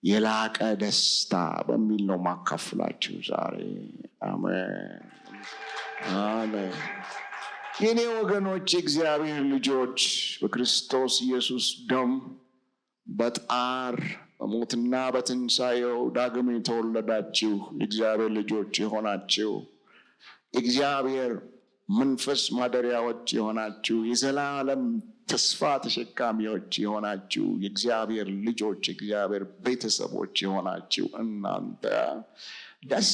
የላቀ ደስታ በሚል ነው ማካፍላችሁ ዛሬ። አሜን አሜን። የኔ ወገኖች፣ እግዚአብሔር ልጆች፣ በክርስቶስ ኢየሱስ ደም በጣር በሞትና በትንሣኤው ዳግም የተወለዳችሁ የእግዚአብሔር ልጆች የሆናችሁ እግዚአብሔር መንፈስ ማደሪያዎች የሆናችሁ የዘላለም ተስፋ ተሸካሚዎች የሆናችሁ የእግዚአብሔር ልጆች የእግዚአብሔር ቤተሰቦች የሆናችሁ እናንተ ደስ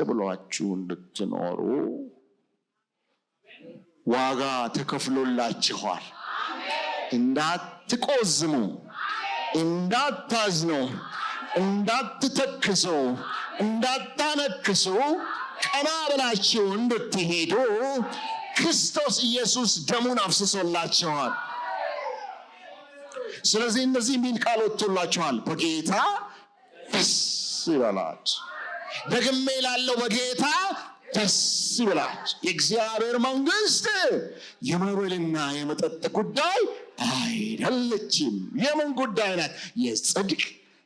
ብሏችሁ እንድትኖሩ ዋጋ ተከፍሎላችኋል። እንዳትቆዝሙ፣ እንዳታዝኑ፣ እንዳትተክሱ፣ እንዳታነክሱ ቀና ብላችሁ እንድትሄዱ ክርስቶስ ኢየሱስ ደሙን አፍስሶላችኋል። ስለዚህ እነዚህ የሚል ቃል ወጥቶላችኋል። በጌታ ደስ ይበላችሁ። ደግሜ ላለው በጌታ ደስ ይበላችሁ። የእግዚአብሔር መንግስት የመብልና የመጠጥ ጉዳይ አይደለችም። የምን ጉዳይ ናት? የጽድቅ፣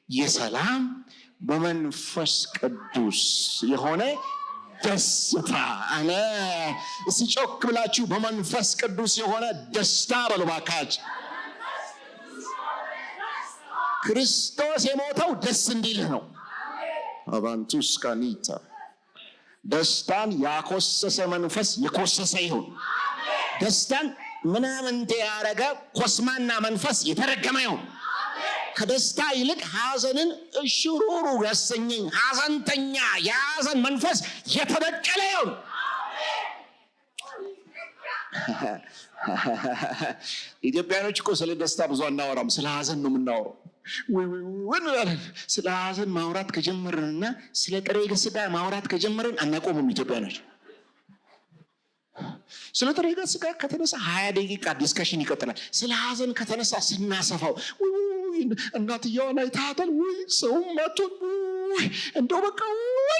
የሰላም፣ በመንፈስ ቅዱስ የሆነ ደስታ። አለ እስቲ ጮክ ብላችሁ በመንፈስ ቅዱስ የሆነ ደስታ በሉ ባካችሁ። ክርስቶስ የሞተው ደስ እንዲልህ ነው። አባንቱስ ካኒታ ደስታን ያኮሰሰ መንፈስ የኮሰሰ ይሁን። ደስታን ምናምንቴ ያረገ ኮስማና መንፈስ የተረገመ ይሁን። ከደስታ ይልቅ ሐዘንን እሽሩሩ ያሰኘኝ ሐዘንተኛ የሐዘን መንፈስ የተበቀለ ይሁን። ኢትዮጵያኖች እኮ ስለ ደስታ ብዙ አናወራም፣ ስለ ሐዘን ነው የምናወራው። ስለ ሐዘን ማውራት ከጀመርንና ስለ ጥሬ ስጋ ማውራት ከጀመርን አናቆምም ኢትዮጵያኖች። ስለ ጥሬ ስጋ ከተነሳ 20 ደቂቃ ዲስከሽን ይቀጥላል። ስለ ሐዘን ከተነሳ ስናሰፋው እናትየዋ ላይ ታተል ሰውም መቶን እንደው በቃ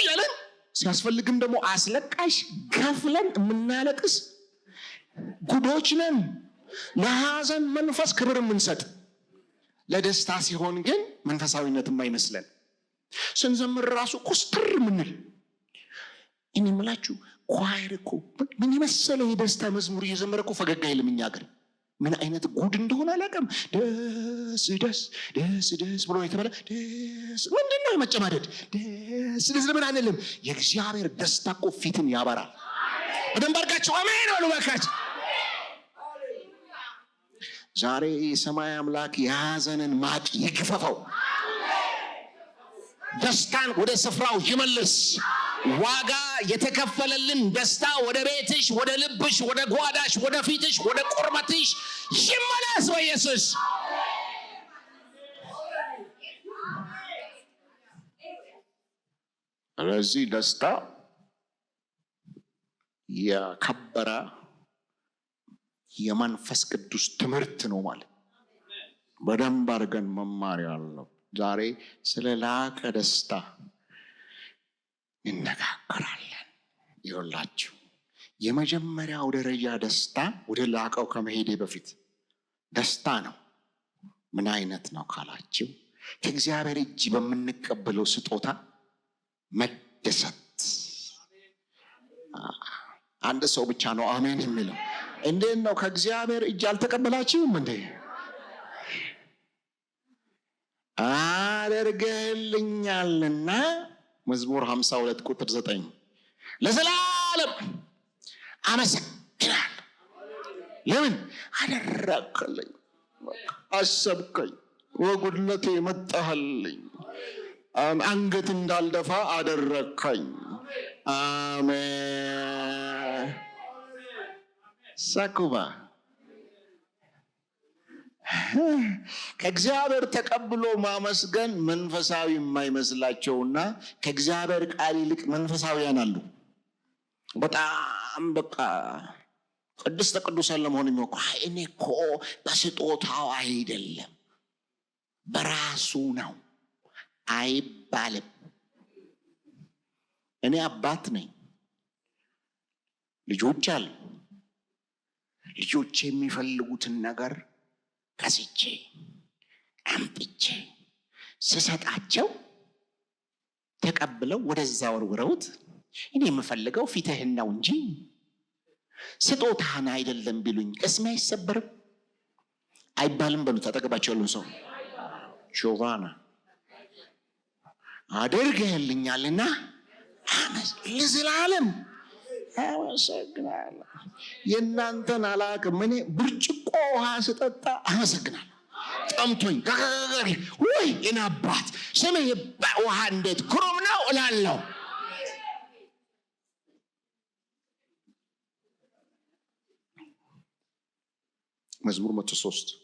ያለን ሲያስፈልግም ደግሞ አስለቃሽ ከፍለን የምናለቅስ ጉዶች ነን። ለሐዘን መንፈስ ክብር የምንሰጥ፣ ለደስታ ሲሆን ግን መንፈሳዊነት የማይመስለን፣ ስንዘምር ራሱ ኮስተር ምንል። እኔ የምላችሁ ኳይር እኮ ምን የመሰለ የደስታ መዝሙር እየዘመረ እኮ ፈገግ አይልም እኛ ግን። ምን አይነት ጉድ እንደሆነ አላውቅም። ደስ ደስ ደስ ደስ ብሎ የተባለ ደስ ምንድን ነው የመጨማደድ? ደስ ደስ ለምን አንልም? የእግዚአብሔር ደስታ እኮ ፊትን ያበራል። በደንብ አድርጋችሁ አሜን በሉ እባካችሁ። ዛሬ የሰማይ አምላክ የሐዘንን ማቅ ይግፈፈው፣ ደስታን ወደ ስፍራው ይመልስ። ዋጋ የተከፈለልን ደስታ ወደ ቤትሽ፣ ወደ ልብሽ፣ ወደ ጓዳሽ፣ ወደ ፊትሽ፣ ወደ ቁርበትሽ ይመለስ በኢየሱስ። ስለዚህ ደስታ የከበረ የመንፈስ ቅዱስ ትምህርት ነው ማለት በደንብ አድርገን መማር ያለው። ዛሬ ስለ ላቀ ደስታ እንነጋገራለን። ይኸውላችሁ የመጀመሪያው ደረጃ ደስታ ወደ ላቀው ከመሄዴ በፊት ደስታ ነው። ምን አይነት ነው ካላችሁ ከእግዚአብሔር እጅ በምንቀበለው ስጦታ መደሰት። አንድ ሰው ብቻ ነው አሜን የሚለው። እንዴት ነው? ከእግዚአብሔር እጅ አልተቀበላችሁም እንዴ? አደርገልኛልና መዝሙር 52 ቁጥር 9 ለዘላለም አመሰግናለሁ። ለምን አደረክልኝ፣ አሰብከኝ፣ ወጉድለቴ መጣህልኝ፣ አንገት እንዳልደፋ አደረከኝ። አሜን። ሳኩባ ከእግዚአብሔር ተቀብሎ ማመስገን መንፈሳዊ የማይመስላቸውና ከእግዚአብሔር ቃል ይልቅ መንፈሳዊያን አሉ። በጣም በቃ ቅድስተ ቅዱሳን ለመሆን የሚወቁ እኔ እኮ በስጦታው አይደለም በራሱ ነው አይባልም። እኔ አባት ነኝ፣ ልጆች አሉ። ልጆች የሚፈልጉትን ነገር ከስቼ አምጥቼ ስሰጣቸው ተቀብለው ወደዛ ወርውረውት እኔ የምፈልገው ፊትህን ነው እንጂ ስጦታህን አይደለም ቢሉኝ ቅስሜ አይሰበርም አይባልም? በሉት አጠገባቸው ያሉን ሰው ጆቫና አድርገህልኛልና ለዘላለም አመሰግናለሁ። የእናንተን አላቅም። እኔ ብርጭቆ ውሃ ስጠጣ አመሰግናለሁ። ጠምቶኝ ወይ የኔ አባት ስምህ ውሃ እንዴት ግሩም ነው እላለሁ። መዝሙር 103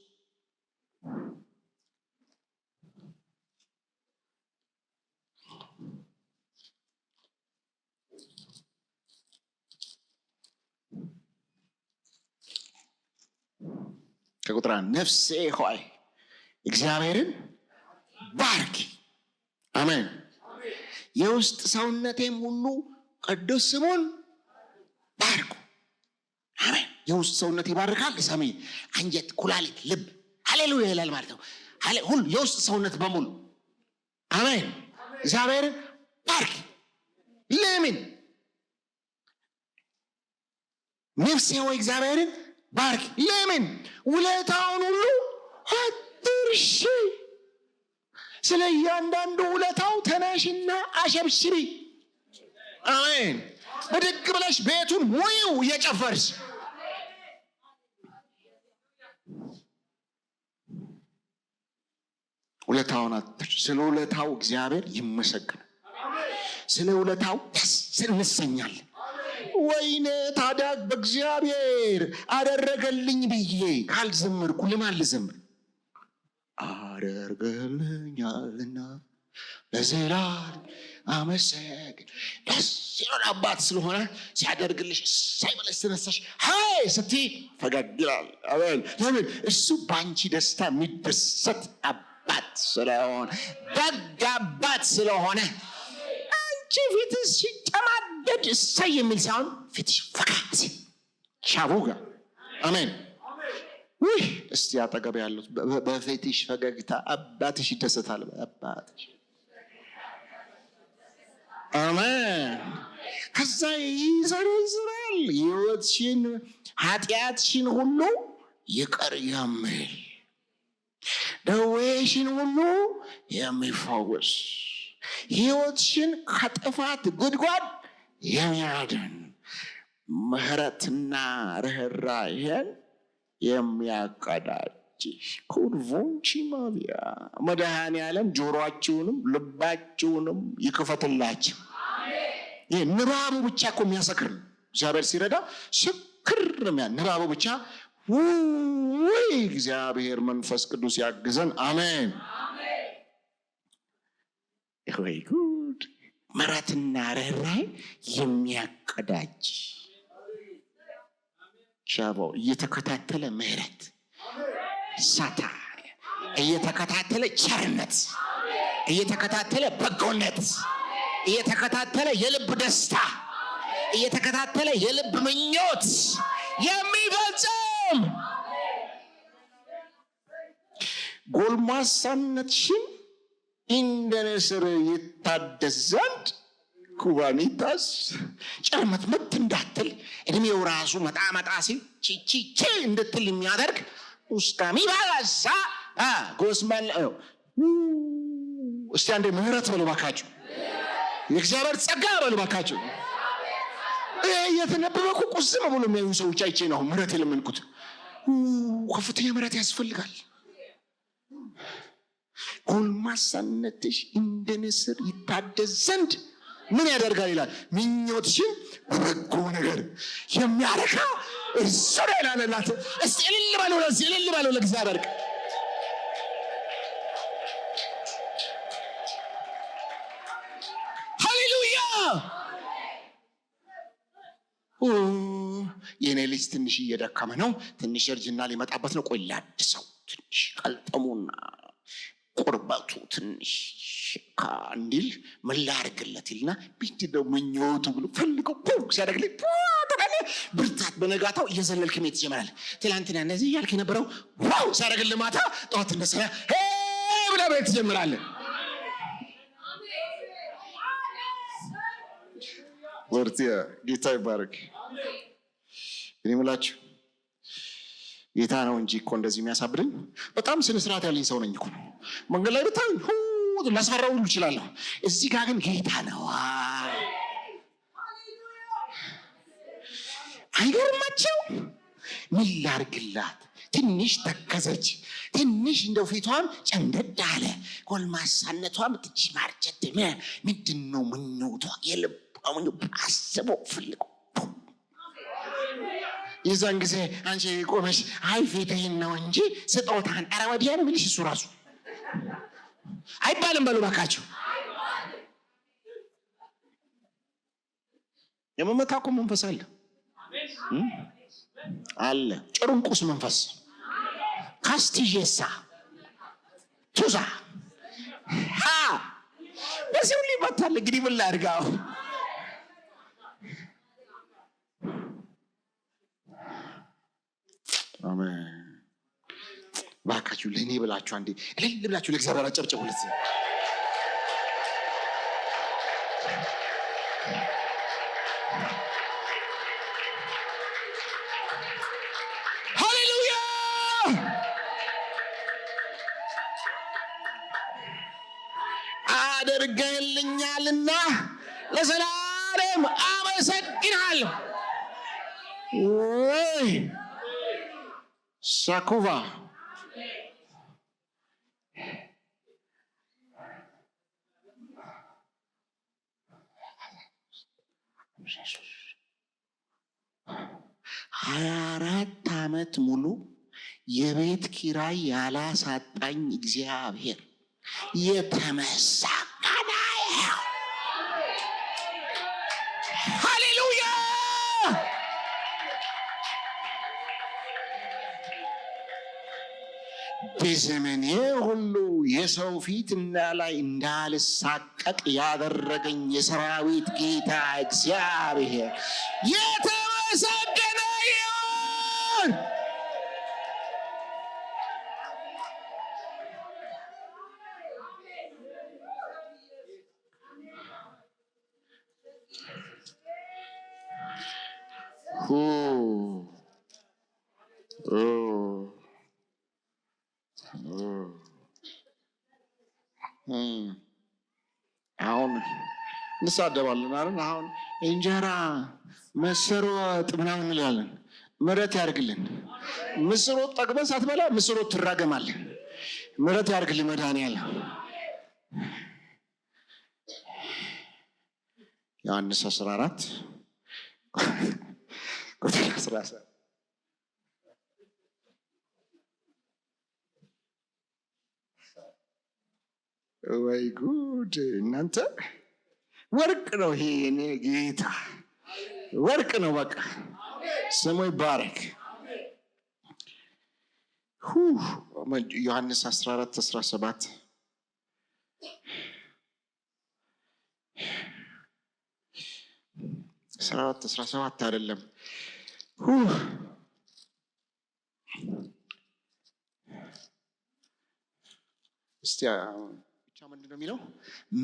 ከቁጥር ነፍሴ ሆይ እግዚአብሔርን ባርኪ። አሜን። የውስጥ ሰውነቴም ሁሉ ቅዱስ ስሙን ባርኩ። አሜን። የውስጥ ሰውነት ይባርካል። ሰሚ አንጀት፣ ኩላሊት፣ ልብ ሃሌሉያ ይላል ማለት ነው። ሁሉ የውስጥ ሰውነት በሙሉ አሜን እግዚአብሔርን ባርኪ። ለምን? ነፍሴ ሆይ እግዚአብሔርን ባርኪ። ለምን? ውለታውን ሁሉ አትርሺ። ስለ እያንዳንዱ ውለታው ተነሽና አሸብሽቢ። አሜን። ብድግ ብለሽ ቤቱን ሙይው እየጨፈርሽ። ውለታውን አትርሺ። ስለ ውለታው እግዚአብሔር ይመሰገናል። ስለ ውለታው ደስ እንሰኛለን። ወይኔ ታዲያ በእግዚአብሔር አደረገልኝ ብዬ ካልዘመርኩ ለማን ልዘምር? አደረገልኛልና ለዘላለም አመሰግን። ደስ ይላል አባት ስለሆነ ሲያደርግልሽ ሳይበለሽ ተነሳሽ ሃይ ስትይ ፈገግ ይላል። አሜን። ለምን? እሱ በአንቺ ደስታ የሚደሰት አባት ስለሆነ፣ ደግ አባት ስለሆነ አንቺ ፊትሽ ሲጨማደድ እሰይ የሚል ሳይሆን ፊትሽ ፈካ ሲል ሻቡጋ። አሜን። ውይ እስቲ አጠገብ ያሉት በፊትሽ ፈገግታ አባትሽ ይደሰታል። አባትሽ አሜን። ከዛ ይዘረዝራል። ሕይወትሽን ኃጢአትሽን ሁሉ ይቅር የሚል ደዌሽን ሁሉ የሚፈውስ ሕይወትሽን ከጥፋት ጉድጓድ የሚያድን ምሕረትና ርኅራኄን የሚያቀዳጅሽ ኩርቮንቺ ማቪያ መድኃኔዓለም ጆሮአችሁንም ልባችሁንም ይክፈትላችሁ። ይህ ንባቡ ብቻ እኮ የሚያሰክር ነው። እግዚአብሔር ሲረዳ ስክር ንባቡ ብቻ። ውይ እግዚአብሔር መንፈስ ቅዱስ ያግዘን። አሜን። ወይ ጉድ! ምሕረትና ርኅራኄ የሚያቀዳጅ ሻባው እየተከታተለ ምሕረት ሳታ እየተከታተለ ቸርነት እየተከታተለ በጎነት እየተከታተለ የልብ ደስታ እየተከታተለ የልብ ምኞት የሚፈጽም ጎልማሳነትሽን እንደ ንስር ይታደስ ዘንድ ኩባኒታስ ጨርመትመት እንዳትል እድሜው ራሱ መጣ ሲል ቺቺቺ እንድትል የሚያደርግ ውስጣሚ ባላሳ ጎስማን እስቲ አንዴ ምህረት በሉ ባካችሁ። የእግዚአብሔር ጸጋ በሉ ባካችሁ። እየተነበበ እኮ ቁዝም ብሎ የሚያዩ ሰዎች አይቼ ነው ምህረት የለመንኩት። ከፍተኛ ምህረት ያስፈልጋል። ጎልማሳነትሽ እንደ ንስር ይታደስ ዘንድ ምን ያደርጋል ይላል? ምኞትሽን በበጎ ነገር የሚያረካ እርሱ ነው ይላልላት። እስቲ እልል በሉ ለእግዚአብሔር። ሃሌሉያ። የኔ ልጅ ትንሽ እየደከመ ነው፣ ትንሽ እርጅና ሊመጣበት ነው። ቆይ ላድሰው፣ ትንሽ ቀልጠሙና ቁርበቱ ትንሽ ሽካ እንዲል ምን ላድርግለት ይልና ምንድነው ምኞቱ ብሎ ፈልገው ሲያደርግልኝ ብርታት በነጋታው እየዘለልክ ሜት ትጀምራለህ። ትላንትና እነዚህ እያልክ የነበረው ዋው ሲያደርግልህ ማታ ጠዋት እንደሰራ ብለህ ቤት ትጀምራለህ። ወርቲያ ጌታ ይባረክ። እኔ የምላችሁ ጌታ ነው እንጂ እኮ እንደዚህ የሚያሳብደኝ በጣም ስነ ስርዓት ያለኝ ሰው ነኝ እኮ። መንገድ ላይ ብታይ ላስፈራው ሁሉ እችላለሁ። እዚህ ጋር ግን ጌታ ነው። አይገርማቸው? ምን ላድርግላት? ትንሽ ተከዘች፣ ትንሽ እንደው ፊቷም ጨምደድ አለ፣ ጎልማሳነቷም ትንሽ ማርጀት። ምንድን ነው ምኞቷ? የልቧ አስበው ፈልገው። የዛን ጊዜ አንቺ ቆመሽ አይ ፊትህን ነው እንጂ ስጦታን ኧረ ወዲያ ነው የሚልሽ እሱ ራሱ። አይባልም በሉ እባካችሁ። የመመካ እኮ መንፈስ አለ አለ። ጭርንቁስ መንፈስ ካስቲጄሳ ቱዛ በዚህ ሁሉ ይመታል። እንግዲህ ምን ላድርገው? አሜን። ባካችሁ ለኔ ብላችሁ አንዴ እልል ብላችሁ ለእግዚአብሔር አጨብጭቡለት። ሃሌሉያ! አድርገህልኛልና ለዘላለም አመሰግናለሁ። ወይ ሳኩቫ ሀያ 24 ዓመት ሙሉ የቤት ኪራይ ያላሳጣኝ እግዚአብሔር የተመሰገነ ይሁን። ሃሌሉያ! በዘመኔ ሁሉ የሰው ፊት ላይ እንዳልሳቀቅ ያደረገኝ የሰራዊት ጌታ እግዚአብሔር የተመሰገነ ይሁን። አሁን እንሳደባለን አይደል? አሁን እንጀራ ምስር ወጥ ምናምን እንላለን። ምሕረት ያርግልን። ምስር ወጥ ጠግበን ሳትበላ ምስር ወጥ ትራገማለህ። ምሕረት ያርግልን መድኃኒዓለም። ዮሐንስ 14 ቁጥር 17 ወይ ጉድ! እናንተ ወርቅ ነው ይሄ የኔ ጌታ፣ ወርቅ ነው። በቃ ስሙ ይባረክ። ዮሐንስ 14:17 14:17 አይደለም። እስቲ ብቻ ምንድነው የሚለው?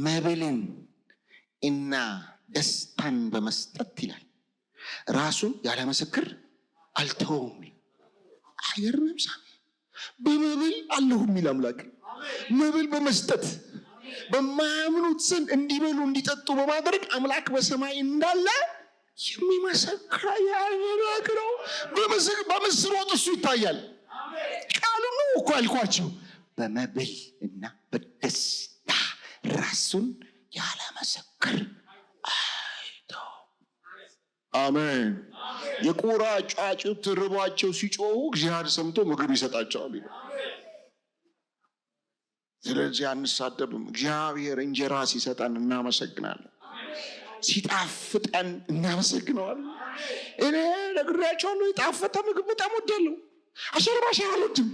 መብልን እና ደስታን በመስጠት ይላል ራሱን ያለ ምስክር አልተወውም። አይገርምም? ሳሚ በመብል አለሁ የሚል አምላክ መብል በመስጠት በማያምኑት ዘንድ እንዲበሉ እንዲጠጡ በማድረግ አምላክ በሰማይ እንዳለ የሚመሰክር አምላክ ነው። በምስር ወጥ እሱ ይታያል። ቃሉ ነው እኮ አልኳቸው። በመብል እና በደስታ ራሱን ያለ ምስክር አይተው። አሜን። የቁራ ጫጩት ርቧቸው ሲጮሁ እግዚአብሔር ሰምቶ ምግብ ይሰጣቸዋል። ስለዚህ አንሳደብም። እግዚአብሔር እንጀራ ሲሰጠን እናመሰግናለን፣ ሲጣፍጠን እናመሰግነዋለን። እኔ ነግሬያቸዋለሁ፣ የጣፈጠ ምግብ በጣም ወዳለሁ። አሸር ባሸር አልወድም።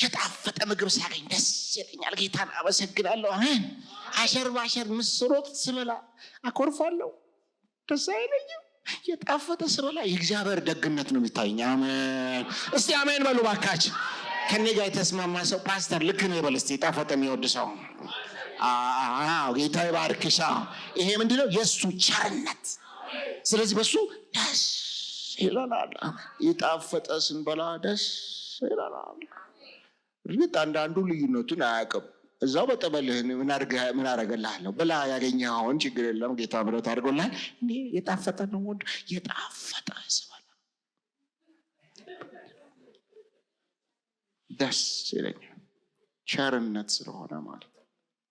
የጣፈጠ ምግብ ሳገኝ ደስ ይለኛል፣ ጌታን አመሰግናለሁ። አሜን። አሸር ባሸር ምስር ወጥ ስበላ አኮርፋለሁ፣ ደስ አይለኝም። የጣፈጠ ስበላ የእግዚአብሔር ደግነት ነው የሚታየኝ። አሜን። እስቲ አሜን በሉ ባካችሁ። ከኔ ጋር የተስማማ ሰው ፓስተር ልክ ነው ይበል እስቲ። የጣፈጠ የሚወድ ሰው ጌታ ይባርክሽ። ይሄ ምንድነው? የእሱ ቸርነት ስለዚህ በሱ ደስ ይለናል። የጣፈጠ ስንበላ ደስ ይለናል። እርግጥ አንዳንዱ ልዩነቱን አያውቅም። እዛው በጠበልህን ምን አረገልሃለሁ ብላ ያገኘኸውን ችግር የለም፣ ጌታ ምሕረት አድርጎልሃል። እንዴ የጣፈጠ ነው ወድ የጣፈጠ ስበላ ደስ ይለኛል። ቸርነት ስለሆነ ማለት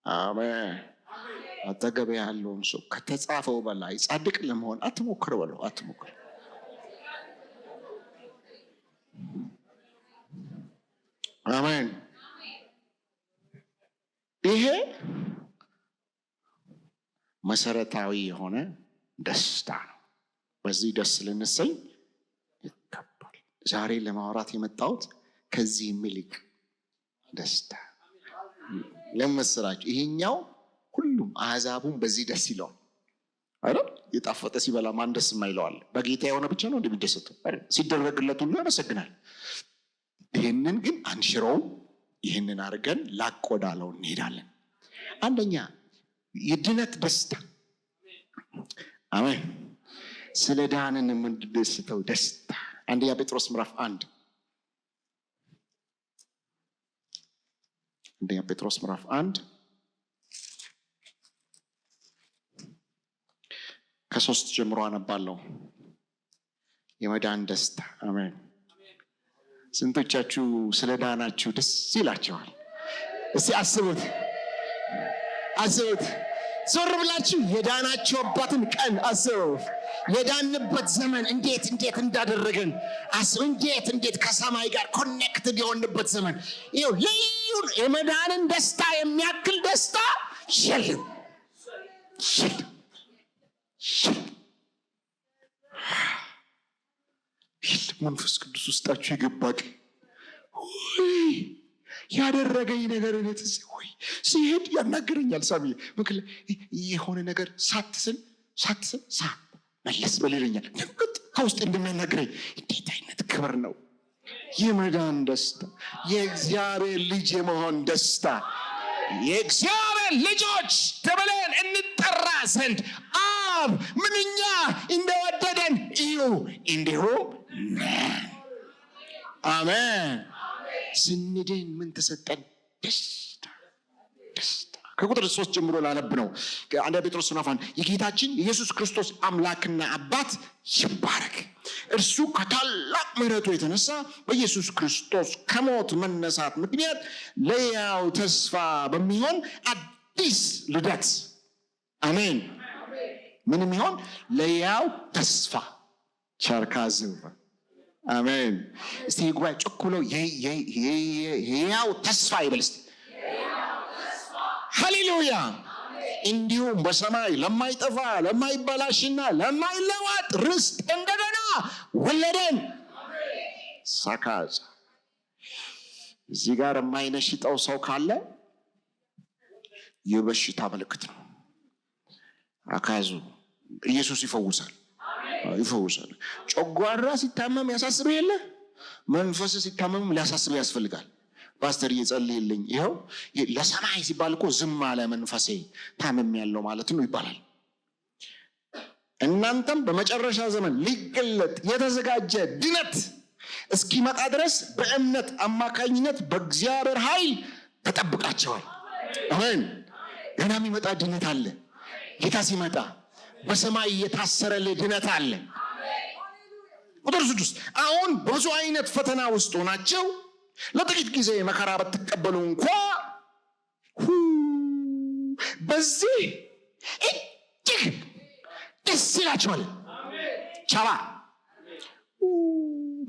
አሜን። አጠገብ ያለውን ሰው ከተጻፈው በላይ ጻድቅ ለመሆን አትሞክር በለው፣ አትሞክር። አሜን። ይሄ መሰረታዊ የሆነ ደስታ ነው። በዚህ ደስ ልንሰኝ ይገባል። ዛሬ ለማውራት የመጣሁት ከዚህ የሚልቅ ደስታ ለመስራችሁ። ይሄኛው ሁሉም አሕዛቡም በዚህ ደስ ይለዋል አይደል? የጣፈጠ ሲበላ ማን ደስ የማይለዋል? በጌታ የሆነ ብቻ ነው እንደሚደሰተው አይደል? ሲደረግለት ሁሉ ያመሰግናል። ይህንን ግን አንሽረውም። ይህንን አድርገን ላቅ ወዳለው እንሄዳለን። አንደኛ የድነት ደስታ። አሜን። ስለ ዳንን የምንደስተው ደስታ አንደኛ ጴጥሮስ ምዕራፍ 1 አንደኛ ጴጥሮስ ምዕራፍ 1 ከ3 ጀምሮ አነባለሁ። የመዳን ደስታ። አሜን። ስንቶቻችሁ ስለ ዳናችሁ ደስ ይላችኋል? እስቲ አስቡት፣ አስቡት። ዞር ብላችሁ የዳናችሁበትን ቀን አስቡ። የዳንበት ዘመን እንዴት እንዳደረገን አስቡ። እንዴት ከሰማይ ጋር ኮኔክትድ የሆንበት ዘመን። ይኸው ልዩ የመዳንን ደስታ የሚያክል ደስታ የለም። መንፈስ ቅዱስ ውስጣችሁ የገባቅ ያደረገኝ ነገር እኔት ሲሄድ ያናገረኛል። ሳሚ ምክል የሆነ ነገር ሳትስል መለስ በሌለኛል። ድንገት ከውስጥ እንደሚያናገረኝ እንዴት አይነት ክብር ነው! የመዳን ደስታ፣ የእግዚአብሔር ልጅ የመሆን ደስታ። የእግዚአብሔር ልጆች ተብለን እንጠራ ዘንድ አብ ምንኛ እንደወደደን እዩ እንዲሁም አሜን። ስንድን ምን ተሰጠን? ደስታ። ከቁጥር 3 ጀምሮ ላነብ ነው። አንደኛ ጴጥሮስ ምዕራፍ 1 የጌታችን የኢየሱስ ክርስቶስ አምላክና አባት ይባረክ። እርሱ ከታላቅ ምሕረቱ የተነሳ በኢየሱስ ክርስቶስ ከሞት መነሳት ምክንያት ለሕያው ተስፋ በሚሆን አዲስ ልደት አሜን። ምን የሚሆን? ለሕያው ተስፋ ቸርካዝም አሜን። እስቲ ጉባኤ ጮክ ብሎ ሕያው ተስፋ ይበል እስቲ። ሃሌሉያ። እንዲሁም በሰማይ ለማይጠፋ ለማይበላሽና ለማይለወጥ ርስት እንደገና ወለደን። ሳካዝ እዚህ ጋር የማይነሽጠው ሰው ካለ የበሽታ ምልክት ነው። አካዙ ኢየሱስ ይፈውሳል። ጨጓራ ሲታመም ያሳስበህ የለ? መንፈስ ሲታመም ሊያሳስበህ ያስፈልጋል። ፓስተር እየጸልይልኝ ይኸው ለሰማይ ሲባል እኮ ዝም አለ መንፈሴ ታመም ያለው ማለት ነው ይባላል። እናንተም በመጨረሻ ዘመን ሊገለጥ የተዘጋጀ ድነት እስኪመጣ ድረስ በእምነት አማካኝነት በእግዚአብሔር ኃይል ተጠብቃቸዋል። አሜን። ገና የሚመጣ ድነት አለ። ጌታ ሲመጣ በሰማይ የታሰረልህ ድነት አለ። ቁጥር 6 አሁን ብዙ አይነት ፈተና ውስጥ ሆናችሁ ለጥቂት ጊዜ መከራ ብትቀበሉ እንኳ በዚህ እጅግ ደስ ይላችኋል። ቻባ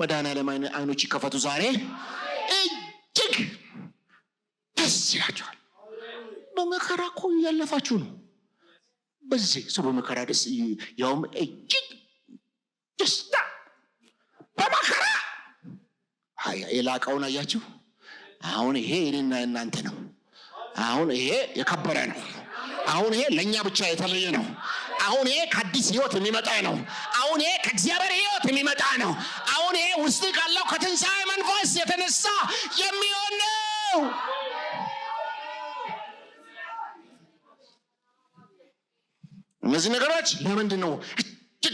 መድኃኔዓለም አይኖች ይከፈቱ ዛሬ። እጅግ ደስ ይላችኋል። በመከራ እኮ እያለፋችሁ ነው። በዚህ ሰው በመከራ ደስ ያውም እጅግ ደስታ በመከራ የላቀውን አያችሁ። አሁን ይሄ እኔና እናንተ ነው። አሁን ይሄ የከበረ ነው። አሁን ይሄ ለእኛ ብቻ የተለየ ነው። አሁን ይሄ ከአዲስ ህይወት የሚመጣ ነው። አሁን ይሄ ከእግዚአብሔር ህይወት የሚመጣ ነው። አሁን ይሄ ውስጥ ካለው ከትንሣኤ መንፈስ የተነሳ የሚሆን ነው። እነዚህ ነገሮች ለምንድን ነው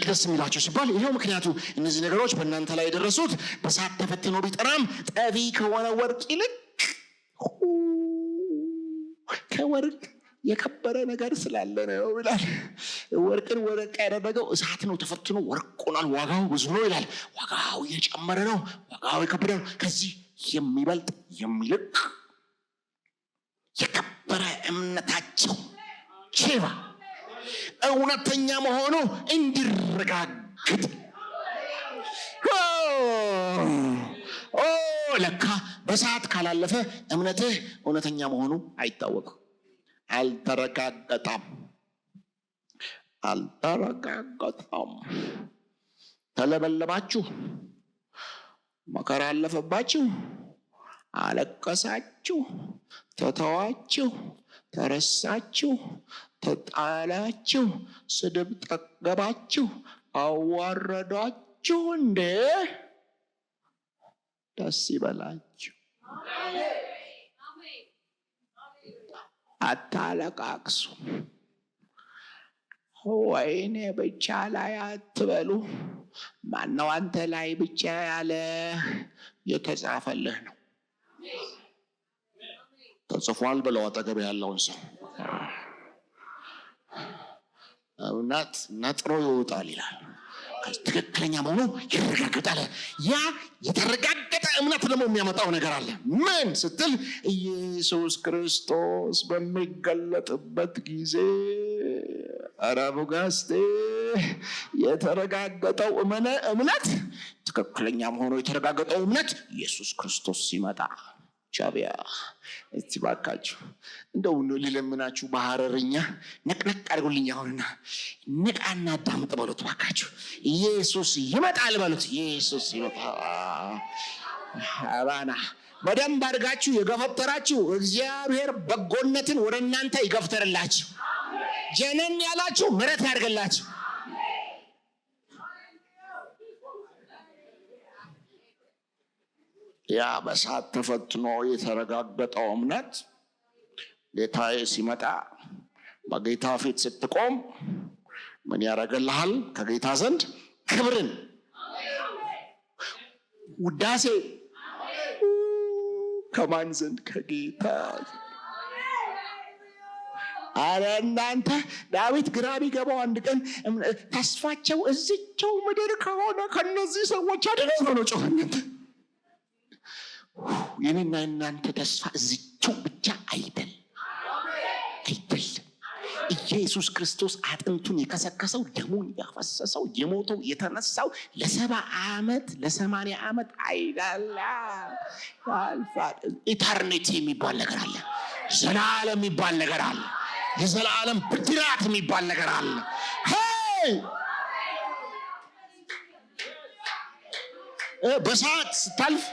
ደስ የሚላቸው ሲባል ይሄው ምክንያቱ እነዚህ ነገሮች በእናንተ ላይ የደረሱት በእሳት ተፈትኖ ቢጠራም ጠቢ ከሆነ ወርቅ ይልቅ ከወርቅ የከበረ ነገር ስላለ ነው ይላል። ወርቅን ወርቅ ያደረገው እሳት ነው። ተፈትኖ ወርቅ ሆኗል። ዋጋው ብዙ ነው ይላል። ዋጋው እየጨመረ ነው። ዋጋው የከበረ ነው። ከዚህ የሚበልጥ የሚልቅ የከበረ እምነታቸው ሼባ እውነተኛ መሆኑ እንዲረጋግጥ ለካ በሰዓት ካላለፈ እምነትህ እውነተኛ መሆኑ አይታወቅም። አልተረጋገጠም። ተለበለባችሁ፣ መከራ አለፈባችሁ፣ አለቀሳችሁ፣ ተተዋችሁ፣ ተረሳችሁ፣ ተጣላችሁ፣ ስድብ ጠገባችሁ፣ አዋረዷችሁ። እንዴ ደስ ይበላችሁ። አታለቃቅሱ። ወይኔ ብቻ ላይ አትበሉ። ማነው አንተ ላይ ብቻ ያለ? የተጻፈልህ ነው። ተጽፏል ብለው አጠገብ ያለውን ሰው እውነት ነጥሮ ይወጣል ይላል። ትክክለኛ መሆኑ ይረጋገጣል። ያ የተረጋገጠ እምነት ደግሞ የሚያመጣው ነገር አለ። ምን ስትል ኢየሱስ ክርስቶስ በሚገለጥበት ጊዜ አራቡጋስቴ የተረጋገጠው እምነት ትክክለኛ መሆኑ የተረጋገጠው እምነት ኢየሱስ ክርስቶስ ሲመጣ ቻቢያ እስቲ ባካችሁ እንደው ልለምናችሁ በሐረርኛ ነቅነቅ አድርጉልኝ። አሁንና ንቃና አዳምጥ በሉት ባካችሁ። ኢየሱስ ይመጣል በሉት። ኢየሱስ ይመጣል። አባና በደንብ አድርጋችሁ የገፈተራችሁ እግዚአብሔር በጎነትን ወደ እናንተ ይገፍተርላችሁ። ጀነን ያላችሁ ምሕረት ያድርግላችሁ። ያ በእሳት ተፈትኖ የተረጋገጠው እምነት ጌታዬ ሲመጣ በጌታ ፊት ስትቆም ምን ያደርግልሃል? ከጌታ ዘንድ ክብርን፣ ውዳሴ ከማን ዘንድ? ከጌታ። አረ እናንተ ዳዊት ግራ ቢገባው አንድ ቀን ተስፋቸው እዚቸው ምድር ከሆነ ከነዚህ ሰዎች አድነው ነው ጮኸነት። የኔና እናንተ ተስፋ እዚቸው ብቻ አይደለም። ኢየሱስ ክርስቶስ አጥንቱን የከሰከሰው ደሙን ያፈሰሰው የሞተው የተነሳው ለ70 ዓመት ለ80 ዓመት አይደለም። ኢተርኒቲ የሚባል ነገር አለ። ዘላለም የሚባል ነገር አለ። የዘላለም ብድራት የሚባል ነገር አለ። በሰዓት ስታልፍ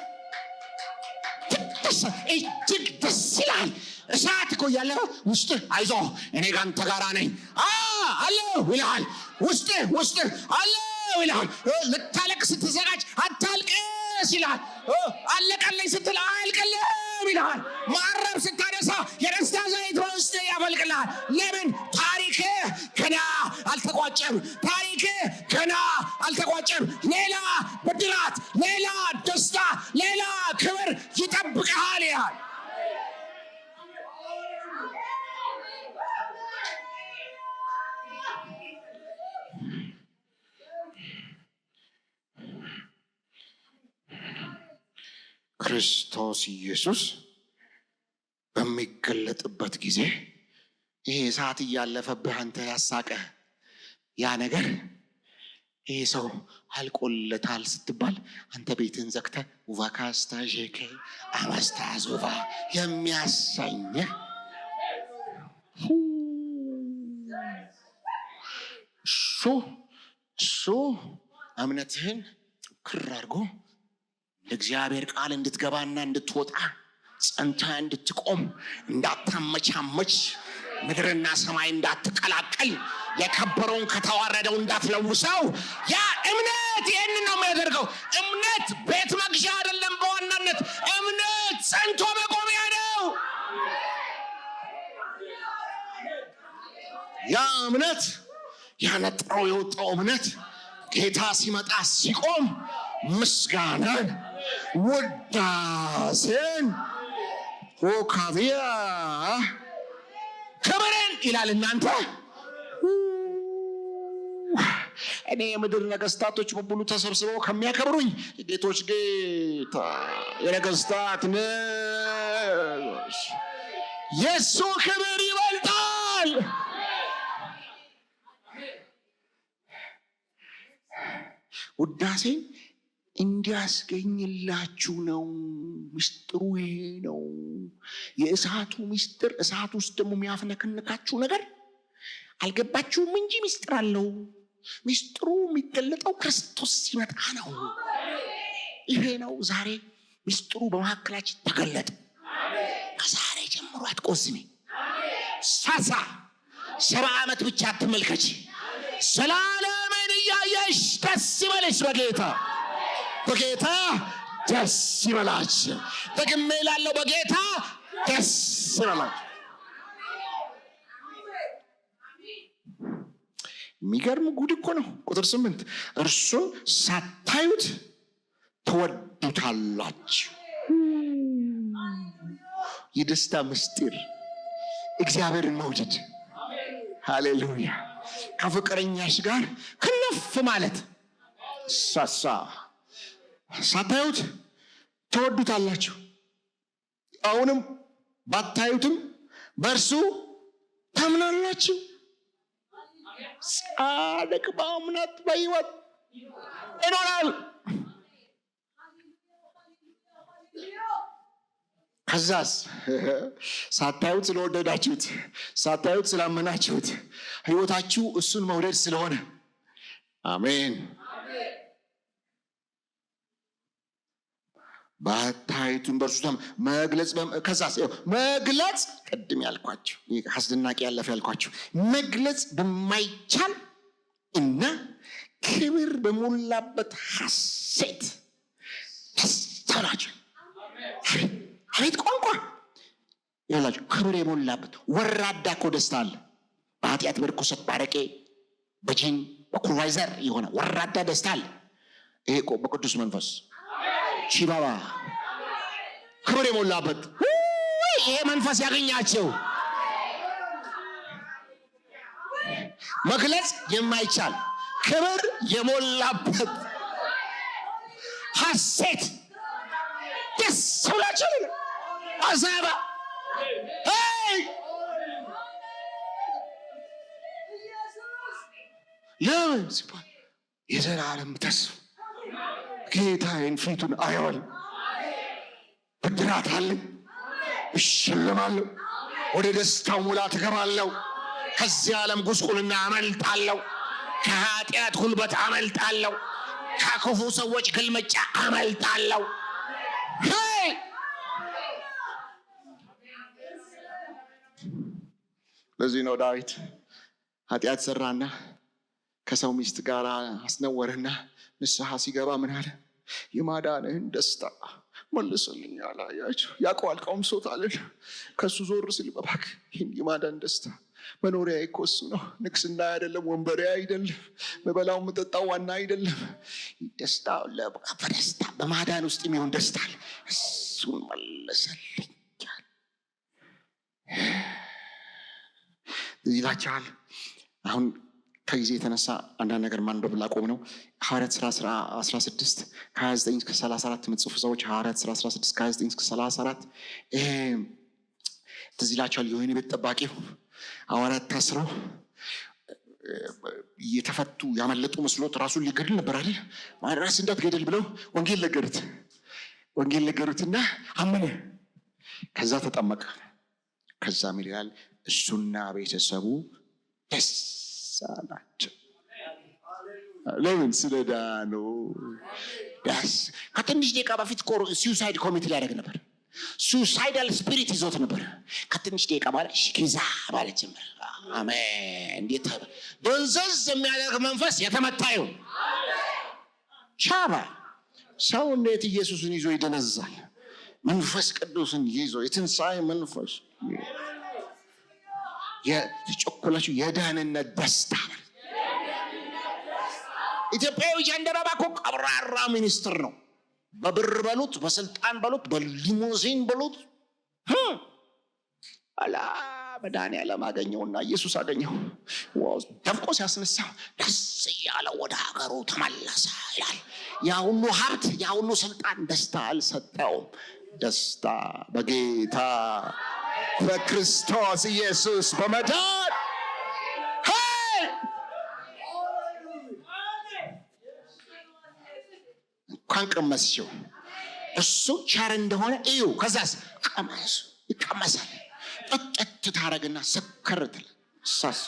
እጅግ ደስ ይላል። እሳት እኮ ያለ ውስጥ አይዞህ እኔ ካንተ ጋር ነኝ አለው ይልሃል። ውስጥ አለው ይልሃል። ልታለቅስ ስትዘጋጅ አታልቅስ ይልሃል። አለቀልኝ ስትል አያልቅልህም ይልሃል። ማረብ ስታነሳ የደስታ ዘይት በውስጥ ያፈልቅልሃል። ለምን? ታሪክህ ገና አልተቋጨም። ሌላ ብድራት፣ ሌላ ደስታ፣ ሌላ ክብር ይጠብቅሃል ይልሃል። ክርስቶስ ኢየሱስ በሚገለጥበት ጊዜ ይሄ እሳት እያለፈብህ አንተ ያሳቀህ ያ ነገር ይሄ ሰው አልቆለታል ስትባል አንተ ቤትን ዘግተህ ቫካስታጄከ አማስታዙቫ የሚያሰኝህ እሱ እምነትህን ክር አድርጎ ለእግዚአብሔር ቃል እንድትገባና እንድትወጣ ጸንታ እንድትቆም እንዳታመቻመች ምድርና ሰማይ እንዳትቀላቀል የከበረውን ከተዋረደው እንዳትለውሰው ያ እምነት ይህንን ነው የሚያደርገው። እምነት ቤት መግዣ አይደለም። በዋናነት እምነት ጸንቶ መቆሚያ ነው። ያ እምነት ያነጥረው የወጣው እምነት ጌታ ሲመጣ ሲቆም ምስጋናን ውዳሴን ወካቢያ ክብርን ይላል። እናንተ እኔ የምድር ነገስታቶች በሙሉ ተሰብስበው ከሚያከብሩኝ ጌቶች ጌታ የነገስታት ንጉስ የሱ ክብር ይበልጣል። ውዳሴን እንዲያስገኝላችሁ ነው። ምስጢሩ ይሄ ነው። የእሳቱ ምስጢር፣ እሳት ውስጥ ደግሞ የሚያፍነከንካችሁ ነገር አልገባችሁም እንጂ ምስጢር አለው። ምስጢሩ የሚገለጠው ክርስቶስ ሲመጣ ነው። ይሄ ነው ዛሬ ምስጢሩ በመካከላችን ተገለጠ። ከዛሬ ጀምሮ አትቆዝሚ። ሳሳ 70 ዓመት ብቻ አትመልከች። ዘላለምን እያየሽ ደስ ይበልሽ። በጌታ ደስ ይበላች። ደግሜ እላለሁ በጌታ ደስ ይበላች። የሚገርም ጉድ እኮ ነው። ቁጥር 8 እርሱን ሳታዩት ትወዱታላችሁ። የደስታ ምስጢር እግዚአብሔርን መውደድ። ሃሌሉያ። ከፍቅረኛሽ ጋር ክንፍ ማለት ሳታዩት ትወዱታላችሁ። አሁንም ባታዩትም በእርሱ ታምናላችሁ። ጻድቅ በእምነት በሕይወት ይኖራል። ከዛስ ሳታዩት ስለወደዳችሁት፣ ሳታዩት ስላመናችሁት፣ ሕይወታችሁ እሱን መውደድ ስለሆነ አሜን። ባታዩትም በእርሱ መግለጽ። ከዛስ መግለጽ ቅድም ያልኳችሁ አስደናቂ ያለፈ ያልኳችሁ መግለጽ በማይቻል እና ክብር በሞላበት ሐሴት ተናቸው። አቤት ቋንቋ ያላችሁ ክብር የሞላበት ወራዳ እኮ ደስታ አለ። በኃጢአት በርኩሰት ባረቄ በጂን በኩራይዘር የሆነ ወራዳ ደስታ አለ። ይሄ እኮ በቅዱስ መንፈስ ቺባባ ክብር የሞላበት ይሄ መንፈስ ያገኛቸው መግለጽ የማይቻል ክብር የሞላበት ሐሴት ደስ ብላችሁ አዛባ ለምን ሲባል የዘላለም ተስፋ ጌታዬን ፊቱን አየዋል። ብድራት አለኝ፣ እሸልማለሁ፣ ወደ ደስታው ሙላት እገባለሁ። ከዚህ ዓለም ጉስቁልና አመልጣለሁ፣ ከኃጢአት ጉልበት አመልጣለሁ፣ ከክፉ ሰዎች ግልመጫ አመልጣለሁ። ለዚህ ነው ዳዊት ኃጢአት ሰራና ከሰው ሚስት ጋር አስነወረና ንስሐ ሲገባ ምን አለ? የማዳንህን ደስታ መልስልኝ አለ። አያችሁ፣ ያውቀዋል፣ ቀምሶታል። ከሱ ዞር ሲል እባክህ ይህን የማዳን ደስታ መኖሪያ እኮ እሱ ነው። ንግስና አይደለም፣ ወንበሬ አይደለም፣ መበላው መጠጣው ዋና አይደለም። ደስታ በደስታ በማዳን ውስጥ የሚሆን ደስታ አለ። እሱን መልስልኝ ይላችኋል። አሁን ከጊዜ የተነሳ አንዳንድ ነገር ማንበብ ላቆም ነው። ሐዋርያት ሥራ 16 ከ29 እስከ 34 የምትጽፉ ሰዎች ሐዋርያት ሥራ 16 ከ29 እስከ 34 ትዝ ይላችኋል። የወህኒ ቤት ጠባቂው ሐዋርያት ታስረው የተፈቱ ያመለጡ መስሎት ራሱን ሊገድል ነበር አይደል? ራስ እንዳትገድል ብለው ወንጌል ነገሩትና አመነ። ከዛ ተጠመቀ። ከዛ ምን ይላል? እሱና ቤተሰቡ ደስ አላቸው። ለምን? ስለዳኑ ደስ። ከትንሽ ደቂቃ በፊት ሱሳይድ ኮሚት ሊያደርግ ነበር። ሱሳይዳል ስፒሪት ይዞት ነበር። ከትንሽ ደቂቃ ማለት ሽኪዛ ማለት ጀመረ። አሜን። እንዴት ደንዘዝ የሚያደርግ መንፈስ የተመታዩ ቻባ ሰው እንዴት ኢየሱስን ይዞ ይደነዛል? መንፈስ ቅዱስን ይዞ የትንሣኤ መንፈስ የቸኮላችሁ የደህንነት ደስታ ኢትዮጵያዊ ጃንደረባ እኮ ቀብራራ ሚኒስትር ነው። በብር በሉት፣ በስልጣን በሉት፣ በሊሙዚን በሉት አላ መድኃኒዓለም አገኘውና ኢየሱስ አገኘው። ደምቆ ሲያስነሳው ደስ እያለው ወደ ሀገሩ ተመለሰ ይላል። ያ ሁሉ ሀብት፣ ያ ሁሉ ስልጣን ደስታ አልሰጠውም። ደስታ በጌታ በክርስቶስ ኢየሱስ በመዳን እንኳን ቀመስሽው። እሱ ቸር እንደሆነ እዩ። ከዛስ ቀመሱ፣ ይቀመሳል። ጠጥ ታረግና ሰከር ትል ሳስ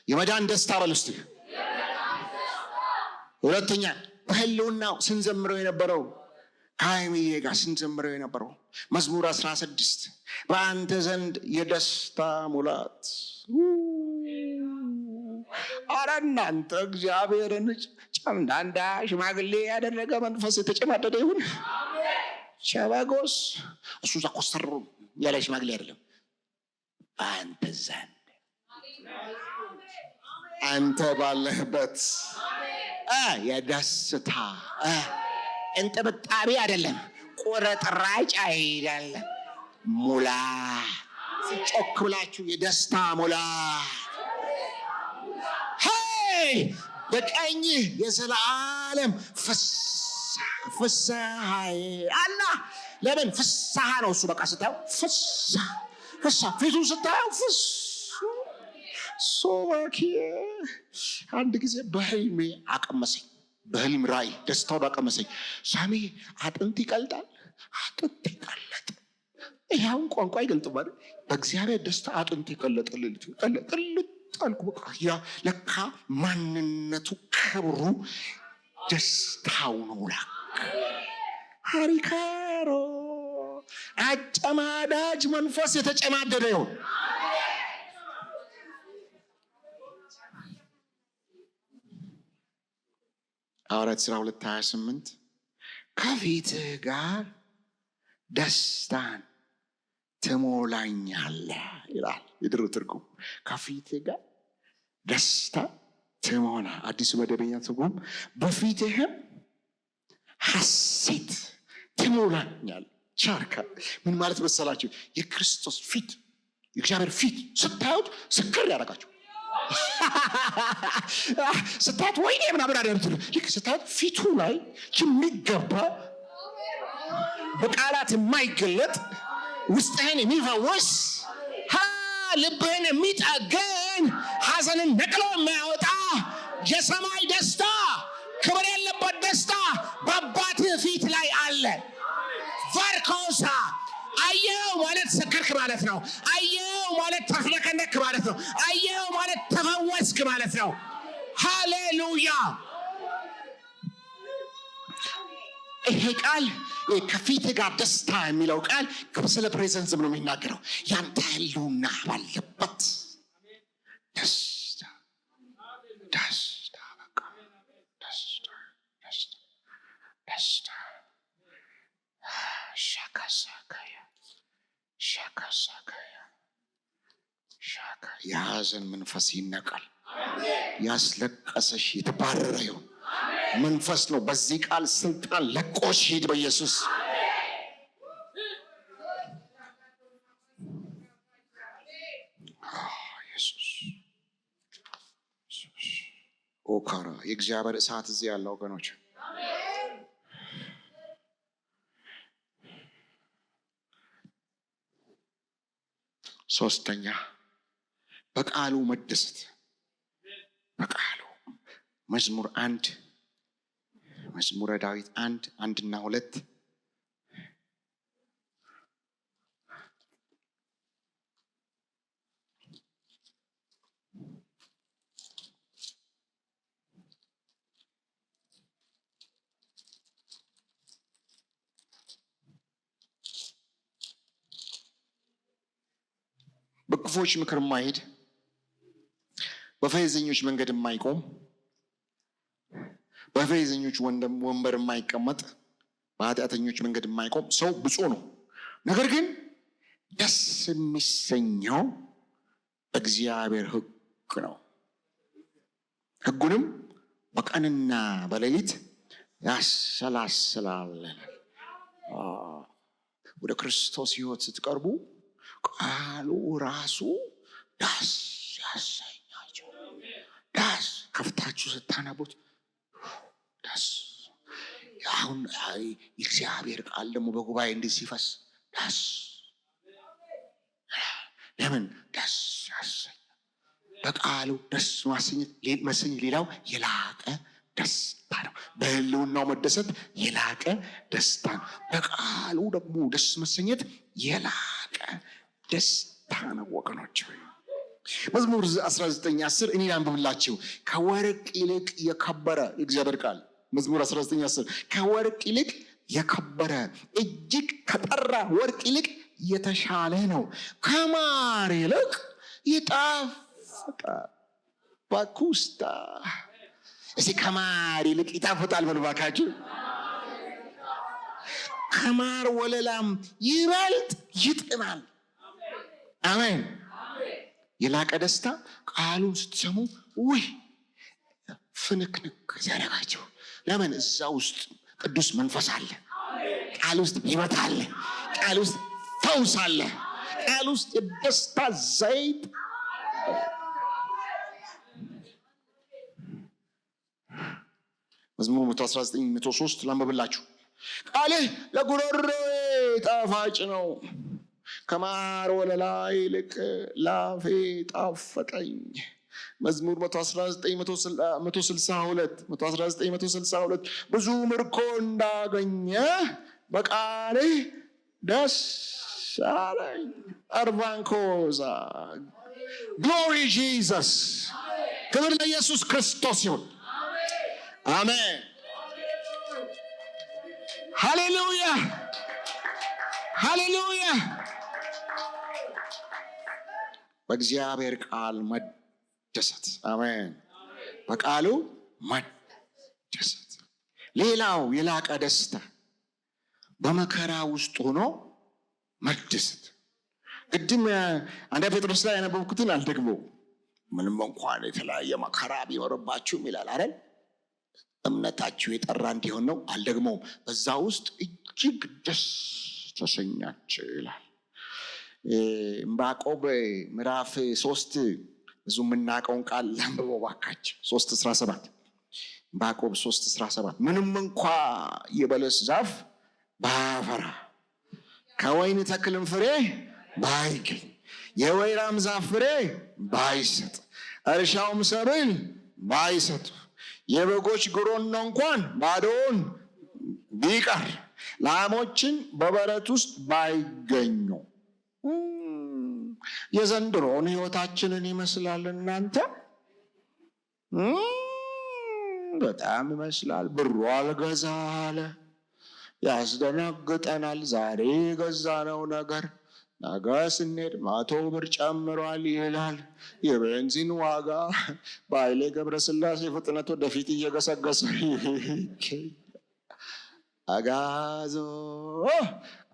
የመዳን ደስታ በል እስቲ። ሁለተኛ በህልውናው ስንዘምረው የነበረው ከሃይሚዬ ጋር ስንዘምረው የነበረው መዝሙር 16 በአንተ ዘንድ የደስታ ሙላት። አረ እናንተ እግዚአብሔርን ጨምዳንዳ ሽማግሌ ያደረገ መንፈስ የተጨማደደ ይሁን። ሸበጎስ እሱ እዛ ኮስተር ያለ ሽማግሌ አይደለም። በአንተ ዘንድ አንተ ባለህበት የደስታ እንጥብጣቢ አይደለም፣ ቁርጥራጭ አይደለም፣ ሙላ። ጮክ ብላችሁ የደስታ ሙላ። በቀኝህ የዘላለም ፍስሐ አላ። ለምን ፍስሐ ነው እሱ። በቃ ስታየው ፍስሐ ፊቱን ስታየው ሶባኪ አንድ ጊዜ በህልሜ አቀመሰኝ። በህልም ራእይ ደስታውን አቀመሰኝ። ሳሚ አጥንት ይቀልጣል፣ አጥንት ይቀለጥ። ይኸውን ቋንቋ አይገልጥም አይደል? በእግዚአብሔር ደስታ አጥንት ይቀለጥልል አልኩ። በቃ ያ ለካ ማንነቱ ክብሩ ደስታው ነው። ላክ ሃሪካሮ አጨማዳጅ መንፈስ የተጨማደደ ይሁን። ሐዋርያት ሥራ 2:28 ከፊትህ ጋር ደስታን ትሞላኛለህ ይላል የድሮ ትርጉም። ከፊትህ ጋር ደስታ ትሞላ። አዲሱ መደበኛ ትርጉም በፊትህም ሐሴት ትሞላኛለህ። ቻርካ ምን ማለት መሰላችሁ? የክርስቶስ ፊት፣ የእግዚአብሔር ፊት ስታዩት ስክር ያደርጋችሁ። ስታዩት ወይኔ ምናምን አደርትሉ። ልክ ስታዩት ፊቱ ላይ የሚገባ በቃላት የማይገለጥ ውስጥህን የሚፈወስ ልብህን የሚጠገን ሐዘንን ነቅሎ የሚያወጣ የሰማይ ደስታ፣ ክብር ያለበት ደስታ በአባትህ ፊት ላይ አለ። ቫርኮሳ አየው ማለት ሰከርክ ማለት ነው። አየው ማለት ተፍለከነክ ማለት ነው። አየው ማለት ተፈወስክ ማለት ነው። ሃሌሉያ። ይሄ ቃል ከፊት ጋር ደስታ የሚለው ቃል ስለ ፕሬዘንስ ነው የሚናገረው። ያንተ ህልውና ባለበት ደስታ ደስታ በቃ ደስታ ደስታ ደስታ ሻካሳካያ የሐዘን መንፈስ ይነቃል። ያስለቀሰሽ የተባረረ ይሁን መንፈስ ነው። በዚህ ቃል ስልጣን ለቆሽ ሂድ በኢየሱስ። ኢየሱስ ኦካራ የእግዚአብሔር እሳት እዚህ ያለ ወገኖች፣ ሶስተኛ በቃሉ መደሰት። በቃሉ መዝሙር 1 መዝሙረ ዳዊት 1:1 እና 2 በክፎች ምክር የማይሄድ በፌዘኞች መንገድ የማይቆም በፌዘኞች ወንበር የማይቀመጥ በኃጢአተኞች መንገድ የማይቆም ሰው ብፁዕ ነው። ነገር ግን ደስ የሚሰኘው እግዚአብሔር ሕግ ነው። ሕጉንም በቀንና በሌሊት ያሰላስላል። ወደ ክርስቶስ ሕይወት ስትቀርቡ ቃሉ ራሱ ደስ ያሰኛችሁ። ደስ ከፍታችሁ ስታነቡት ደስ። አሁን እግዚአብሔር ቃል ደግሞ በጉባኤ እንዲህ ሲፈስ ደስ። ለምን ደስ ያሰኛል? በቃሉ ደስ መሰኘት ሌላው የላቀ ደስታ ነው። በህልውናው መደሰት የላቀ ደስታ ነው። በቃሉ ደግሞ ደስ መሰኘት የላቀ ደስታ ነው ወገኖች። መዝሙር 19:10 እኔ አንብብላችሁ። ከወርቅ ይልቅ የከበረ የእግዚአብሔር ቃል መዝሙር 19:10 ከወርቅ ይልቅ የከበረ እጅግ ከጠራ ወርቅ ይልቅ የተሻለ ነው። ከማር ይልቅ ይጣፍጣል። ባኩስታ እስቲ ከማር ይልቅ ይጣፍጣል በሉ እባካችሁ። ከማር ወለላም ይበልጥ ይጥማል። አሜን። የላቀ ደስታ ቃሉን ስትሰሙ ውይ ፍንክንክ ያደረጋችሁ። ለምን? እዛ ውስጥ ቅዱስ መንፈስ አለ። ቃል ውስጥ ሕይወት አለ። ቃል ውስጥ ፈውስ አለ። ቃል ውስጥ የደስታ ዘይት። መዝሙር 119:103 ላንብብላችሁ። ቃልህ ለጉሮሮዬ ጣፋጭ ነው፣ ከማር ወለላ ይልቅ ላፌ ጣፈጠኝ። መዝሙር 119:162 ብዙ ምርኮ እንዳገኘ በቃልህ ደስ አለኝ። አርቫንኮዛ ግሎሪ ጂሰስ። ክብር ለኢየሱስ ክርስቶስ ይሁን። አሜን። ሃሌሉያ ሃሌሉያ። በእግዚአብሔር ቃል መደሰት። አሜን። በቃሉ መደሰት። ሌላው የላቀ ደስታ በመከራ ውስጥ ሆኖ መደሰት። ቅድም አንደኛ ጴጥሮስ ላይ ያነበብኩትን አልደግመው። ምንም እንኳን የተለያየ መከራ ቢኖርባችሁም ይላል አይደል? እምነታችሁ የጠራ እንዲሆን ነው። አልደግመውም። በዛ ውስጥ እጅግ ደስ ተሰኛችሁ ይላል። ዕንባቆም ምዕራፍ 3 ብዙ የምናውቀውን ቃል ላንብበው እባካችሁ። 3:17 ዕንባቆም 3:17 ምንም እንኳ የበለስ ዛፍ ባያፈራ ከወይን ተክልም ፍሬ ባይገኝ የወይራም ዛፍ ፍሬ ባይሰጥ እርሻውም ሰብል ባይሰጥ የበጎች ግሮኖ እንኳን ባዶውን ቢቀር ላሞችን በበረት ውስጥ ባይገኙ። የዘንድሮን ሕይወታችንን ይመስላል እናንተ። በጣም ይመስላል። ብሩ አልገዛ አለ። ያስደነግጠናል። ዛሬ የገዛነው ነገር ነገ ስንሄድ 100 ብር ጨምሯል ይላል። የቤንዚን ዋጋ በኃይሌ ገብረስላሴ ፍጥነት ወደፊት እየገሰገሰ አጋዞ።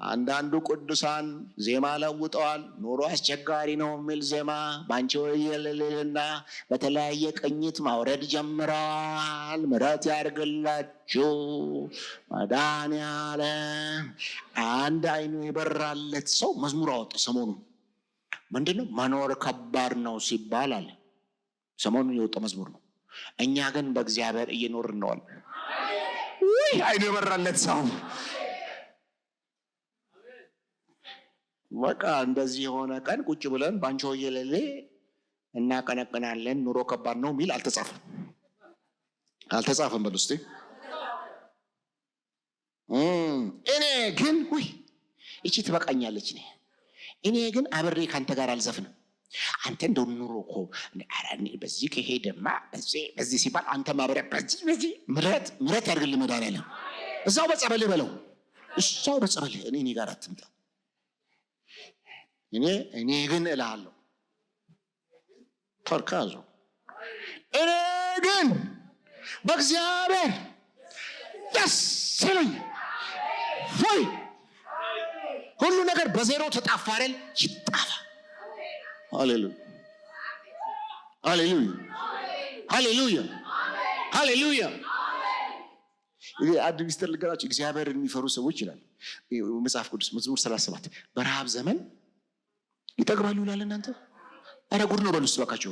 አንዳንዱ ቅዱሳን ዜማ ለውጠዋል። ኑሮ አስቸጋሪ ነው የሚል ዜማ ባንቺ ወየልልና በተለያየ ቅኝት ማውረድ ጀምረዋል። ምሕረት ያድርግላችሁ መድኃኒዓለም። አንድ አይኑ የበራለት ሰው መዝሙር አወጣ ሰሞኑን። ምንድነው? መኖር ከባድ ነው ሲባል አለ። ሰሞኑን የወጣ መዝሙር ነው። እኛ ግን በእግዚአብሔር እየኖርን ነዋል። ውይ አይኑ የበራለት ሰው በቃ እንደዚህ የሆነ ቀን ቁጭ ብለን ባንቺ ወየለሌ እናቀነቅናለን። ኑሮ ከባድ ነው የሚል አልተጻፈም። በሉ እስቲ እኔ ግን ውይ እቺ ትበቃኛለች። እኔ ግን አብሬ ካንተ ጋር አልዘፍንም። አንተ እንደው ኑሮ እኮ በዚህ ከሄደማ በዚህ ሲባል አንተ ማብሪያ በዚህ ምሕረት ያድርግልህ መድኃኒዓለም። እዛው በጸበልህ በለው። እዛው በጸበልህ እኔ ጋር አትምጣ። እኔ ግን እልሃለሁ ተርካዞ እኔ ግን በእግዚአብሔር ደስ ይለኛል። ወይ ሁሉ ነገር በዜሮ ተጣፋ አይደል? ይጣፋ። ሃሌሉያ ሃሌሉያ ሃሌሉያ። ሃሌሉያ። አንድ ሚስጥር ልንገራችሁ። እግዚአብሔርን የሚፈሩ ሰዎች ይላል መጽሐፍ ቅዱስ መዝሙር 37 በረሃብ ዘመን ይጠግባሉ ይላል። እናንተ ኧረ ጉድ ነው በሉ እስቲ እባካችሁ።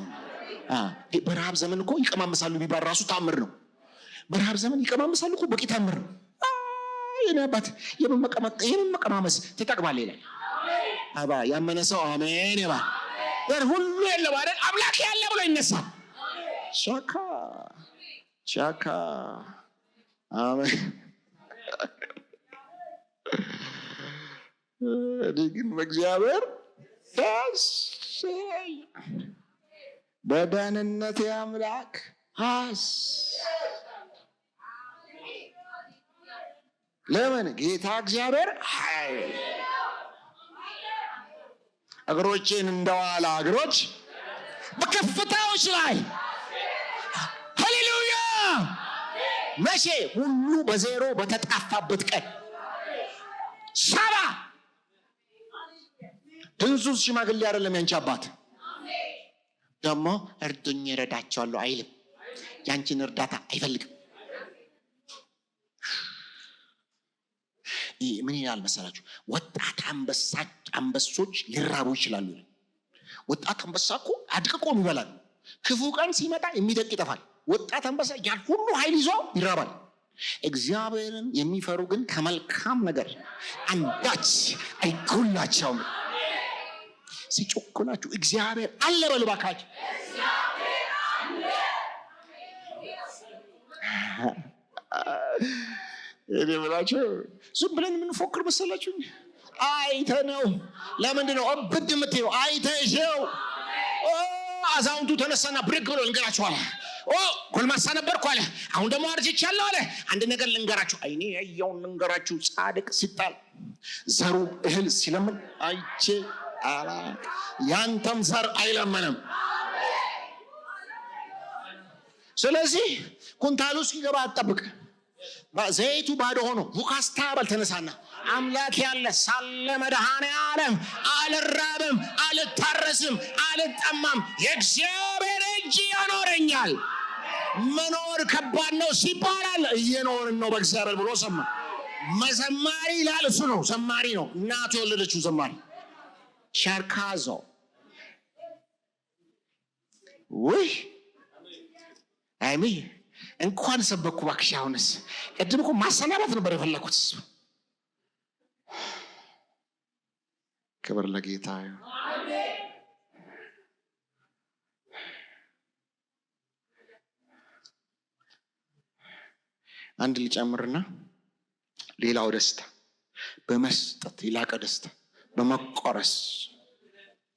በረሃብ ዘመን እኮ ይቀማመሳሉ ቢባል ራሱ ታምር ነው። በረሃብ ዘመን ይቀማመሳሉ እኮ በቂ ታምር ነው። የኔ አባት የምን መቀማመስ ትጠግባለህ ይላል። አባ ያመነ ሰው አሜን ይባል። ሁሉ የለም አይደል አምላክ ያለ ብሎ ይነሳል። ሻካ አሜን። እኔ ግን በእግዚአብሔር ደስ በደህንነቴ አምላክ ለምን ጌታ እግዚአብሔር እግሮቼን እንደዋላ እግሮች በከፍታዎች ላይ ሃሌሉያ። መቼ ሁሉ በዜሮ በተጣፋበት ቀን ሳባ ድንዙዝ ሽማግሌ አይደለም ያንቺ አባት ደግሞ እርዱኝ እረዳቸዋለሁ አይልም። ያንቺን እርዳታ አይፈልግም። ምን ይላል መሰላችሁ? ወጣት አንበሶች ሊራቡ ይችላሉ። ወጣት አንበሳ እኮ አድቅቆም ይበላል። ክፉ ቀን ሲመጣ የሚደቅ ይጠፋል። ወጣት አንበሳ ያን ሁሉ ኃይል ይዞ ይራባል። እግዚአብሔርን የሚፈሩ ግን ከመልካም ነገር አንዳች አይጎላቸውም። ሲጮኩላችሁ እግዚአብሔር አለ በሉ እባካችሁ። እኔ ብላችሁ ዝም ብለን የምንፎክር መሰላችሁ? አይተነው ለምንድን ነው እብድ የምትይው? አይተሽው አዛውንቱ ተነሳና ብድግ ብሎ ልንገራችኋል። ጎልማሳ ነበርኩ አለ፣ አሁን ደግሞ አርጅቻለሁ አለ። አንድ ነገር ልንገራችሁ፣ አይኔ ያየውን ልንገራችሁ። ጻድቅ ሲጣል ዘሩ እህል ሲለምን አይቼ አላ ያንተም ዘር አይለምንም። ስለዚህ ኩንታሉ ሲገባ አጠብቅ። ዘይቱ ባዶ ሆኖ ቡካስታ በል ተነሳና አምላክ ያለ ሳለ መድኃኔዓለም አልራብም፣ አልታረስም፣ አልጠማም፣ የእግዚአብሔር እጅ ያኖረኛል። መኖር ከባድ ነው ሲባላል እየኖርን ነው በእግዚአብሔር ብሎ ሰማ። መዘማሪ ይላል እሱ ነው፣ ዘማሪ ነው። እናቱ የወለደችው ዘማሪ ሻርካዞ ውይ አይሚ እንኳን ሰበኩ ባክሽ። አሁንስ ቅድም እኮ ማሰናበት ነበር የፈለኩት። ክብር ለጌታ ይሁን። አንድ ልጨምርና ሌላው ደስታ በመስጠት ይላቀ ደስታ በመቆረስ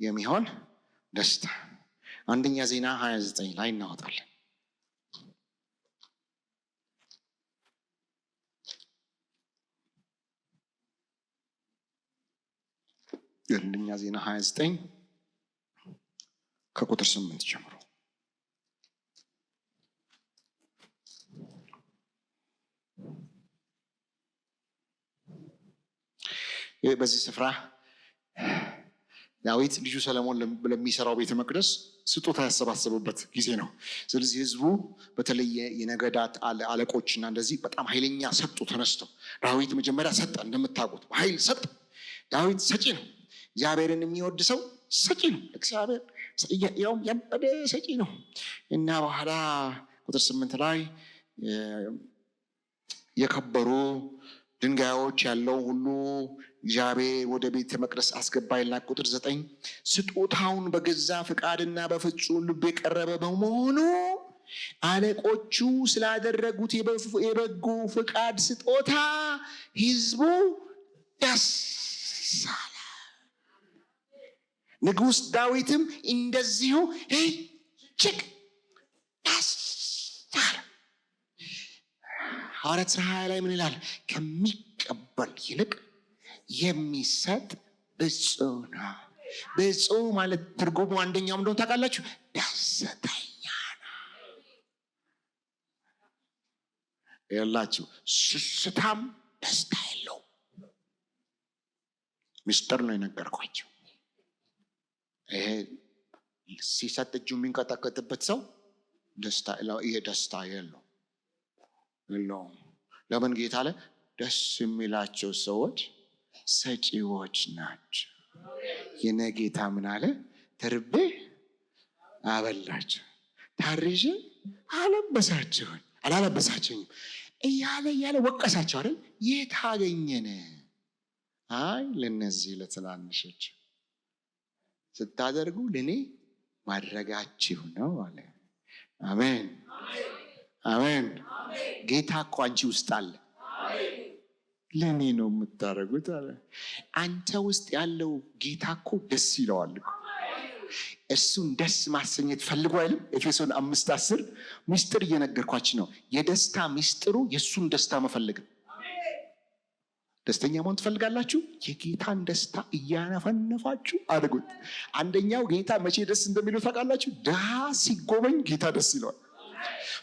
የሚሆን ደስታ አንደኛ ዜና 29 ላይ እናወጣለን። አንደኛ ዜና 29 ከቁጥር 8 ጀምሮ በዚህ ስፍራ ዳዊት ልጁ ሰለሞን ለሚሰራው ቤተ መቅደስ ስጦታ ያሰባሰበበት ጊዜ ነው። ስለዚህ ህዝቡ በተለይ የነገዳት አለቆችና እንደዚህ በጣም ኃይለኛ ሰጡ ተነስተው። ዳዊት መጀመሪያ ሰጠ፣ እንደምታውቁት በኃይል ሰጠ። ዳዊት ሰጪ ነው። እግዚአብሔርን የሚወድ ሰው ሰጪ ነው። እግዚአብሔር ያውም ያበደ ሰጪ ነው። እና በኋላ ቁጥር 8 ላይ የከበሩ ድንጋዮች ያለው ሁሉ እግዚአብሔር ወደ ቤተ መቅደስ አስገባ ይላል። ቁጥር 9 ስጦታውን በገዛ ፍቃድና በፍጹም ልብ የቀረበ በመሆኑ አለቆቹ ስላደረጉት የበጎ ፍቃድ ስጦታ ህዝቡ ደስ አለ። ንጉሥ ዳዊትም እንደዚሁ እጅግ ደስ አለ። ሐዋርያት ሥራ 20 ላይ ምን ይላል? ከሚቀበል ይልቅ የሚሰጥ ብፁዕ ነው። ብፁዕ ማለት ትርጉሙ አንደኛው እንደሆነ ታውቃላችሁ፣ ደስተኛ ነው። ያላችሁ ስስታም ደስታ የለው። ሚስጥር ነው የነገርኳቸው። ይሄ ሲሰጥ እጁ የሚንቀጠቀጥበት ሰው ይሄ ደስታ የለው። የለውም። ለምን ጌታ አለ? ደስ የሚላቸው ሰዎች ሰጪዎች ናቸው። የኔ ጌታ ምን አለ? ተርቤ አበላቸው፣ ታርዤ አላለበሳቸውም እያለ ወቀሳቸው አይደል? የት አገኘን? አይ ለነዚህ ለትናንሾች ስታደርጉ ለኔ ማድረጋችሁ ነው አለ። አሜን አሜን። ጌታ እኮ አንቺ ውስጥ አለ። ለኔ ነው የምታደርጉት አለ። አንተ ውስጥ ያለው ጌታ እኮ ደስ ይለዋል እኮ። እሱን ደስ ማሰኘት ፈልጎ አይልም? ኤፌሶን 5:10 ምስጢር እየነገርኳችሁ ነው። የደስታ ምስጢሩ የእሱን ደስታ መፈለግ። ደስተኛ መሆን ትፈልጋላችሁ? የጌታን ደስታ እያነፈነፋችሁ አድርጉት። አንደኛው ጌታ መቼ ደስ እንደሚለው ታውቃላችሁ? ድሃ ሲጎበኝ ጌታ ደስ ይለዋል።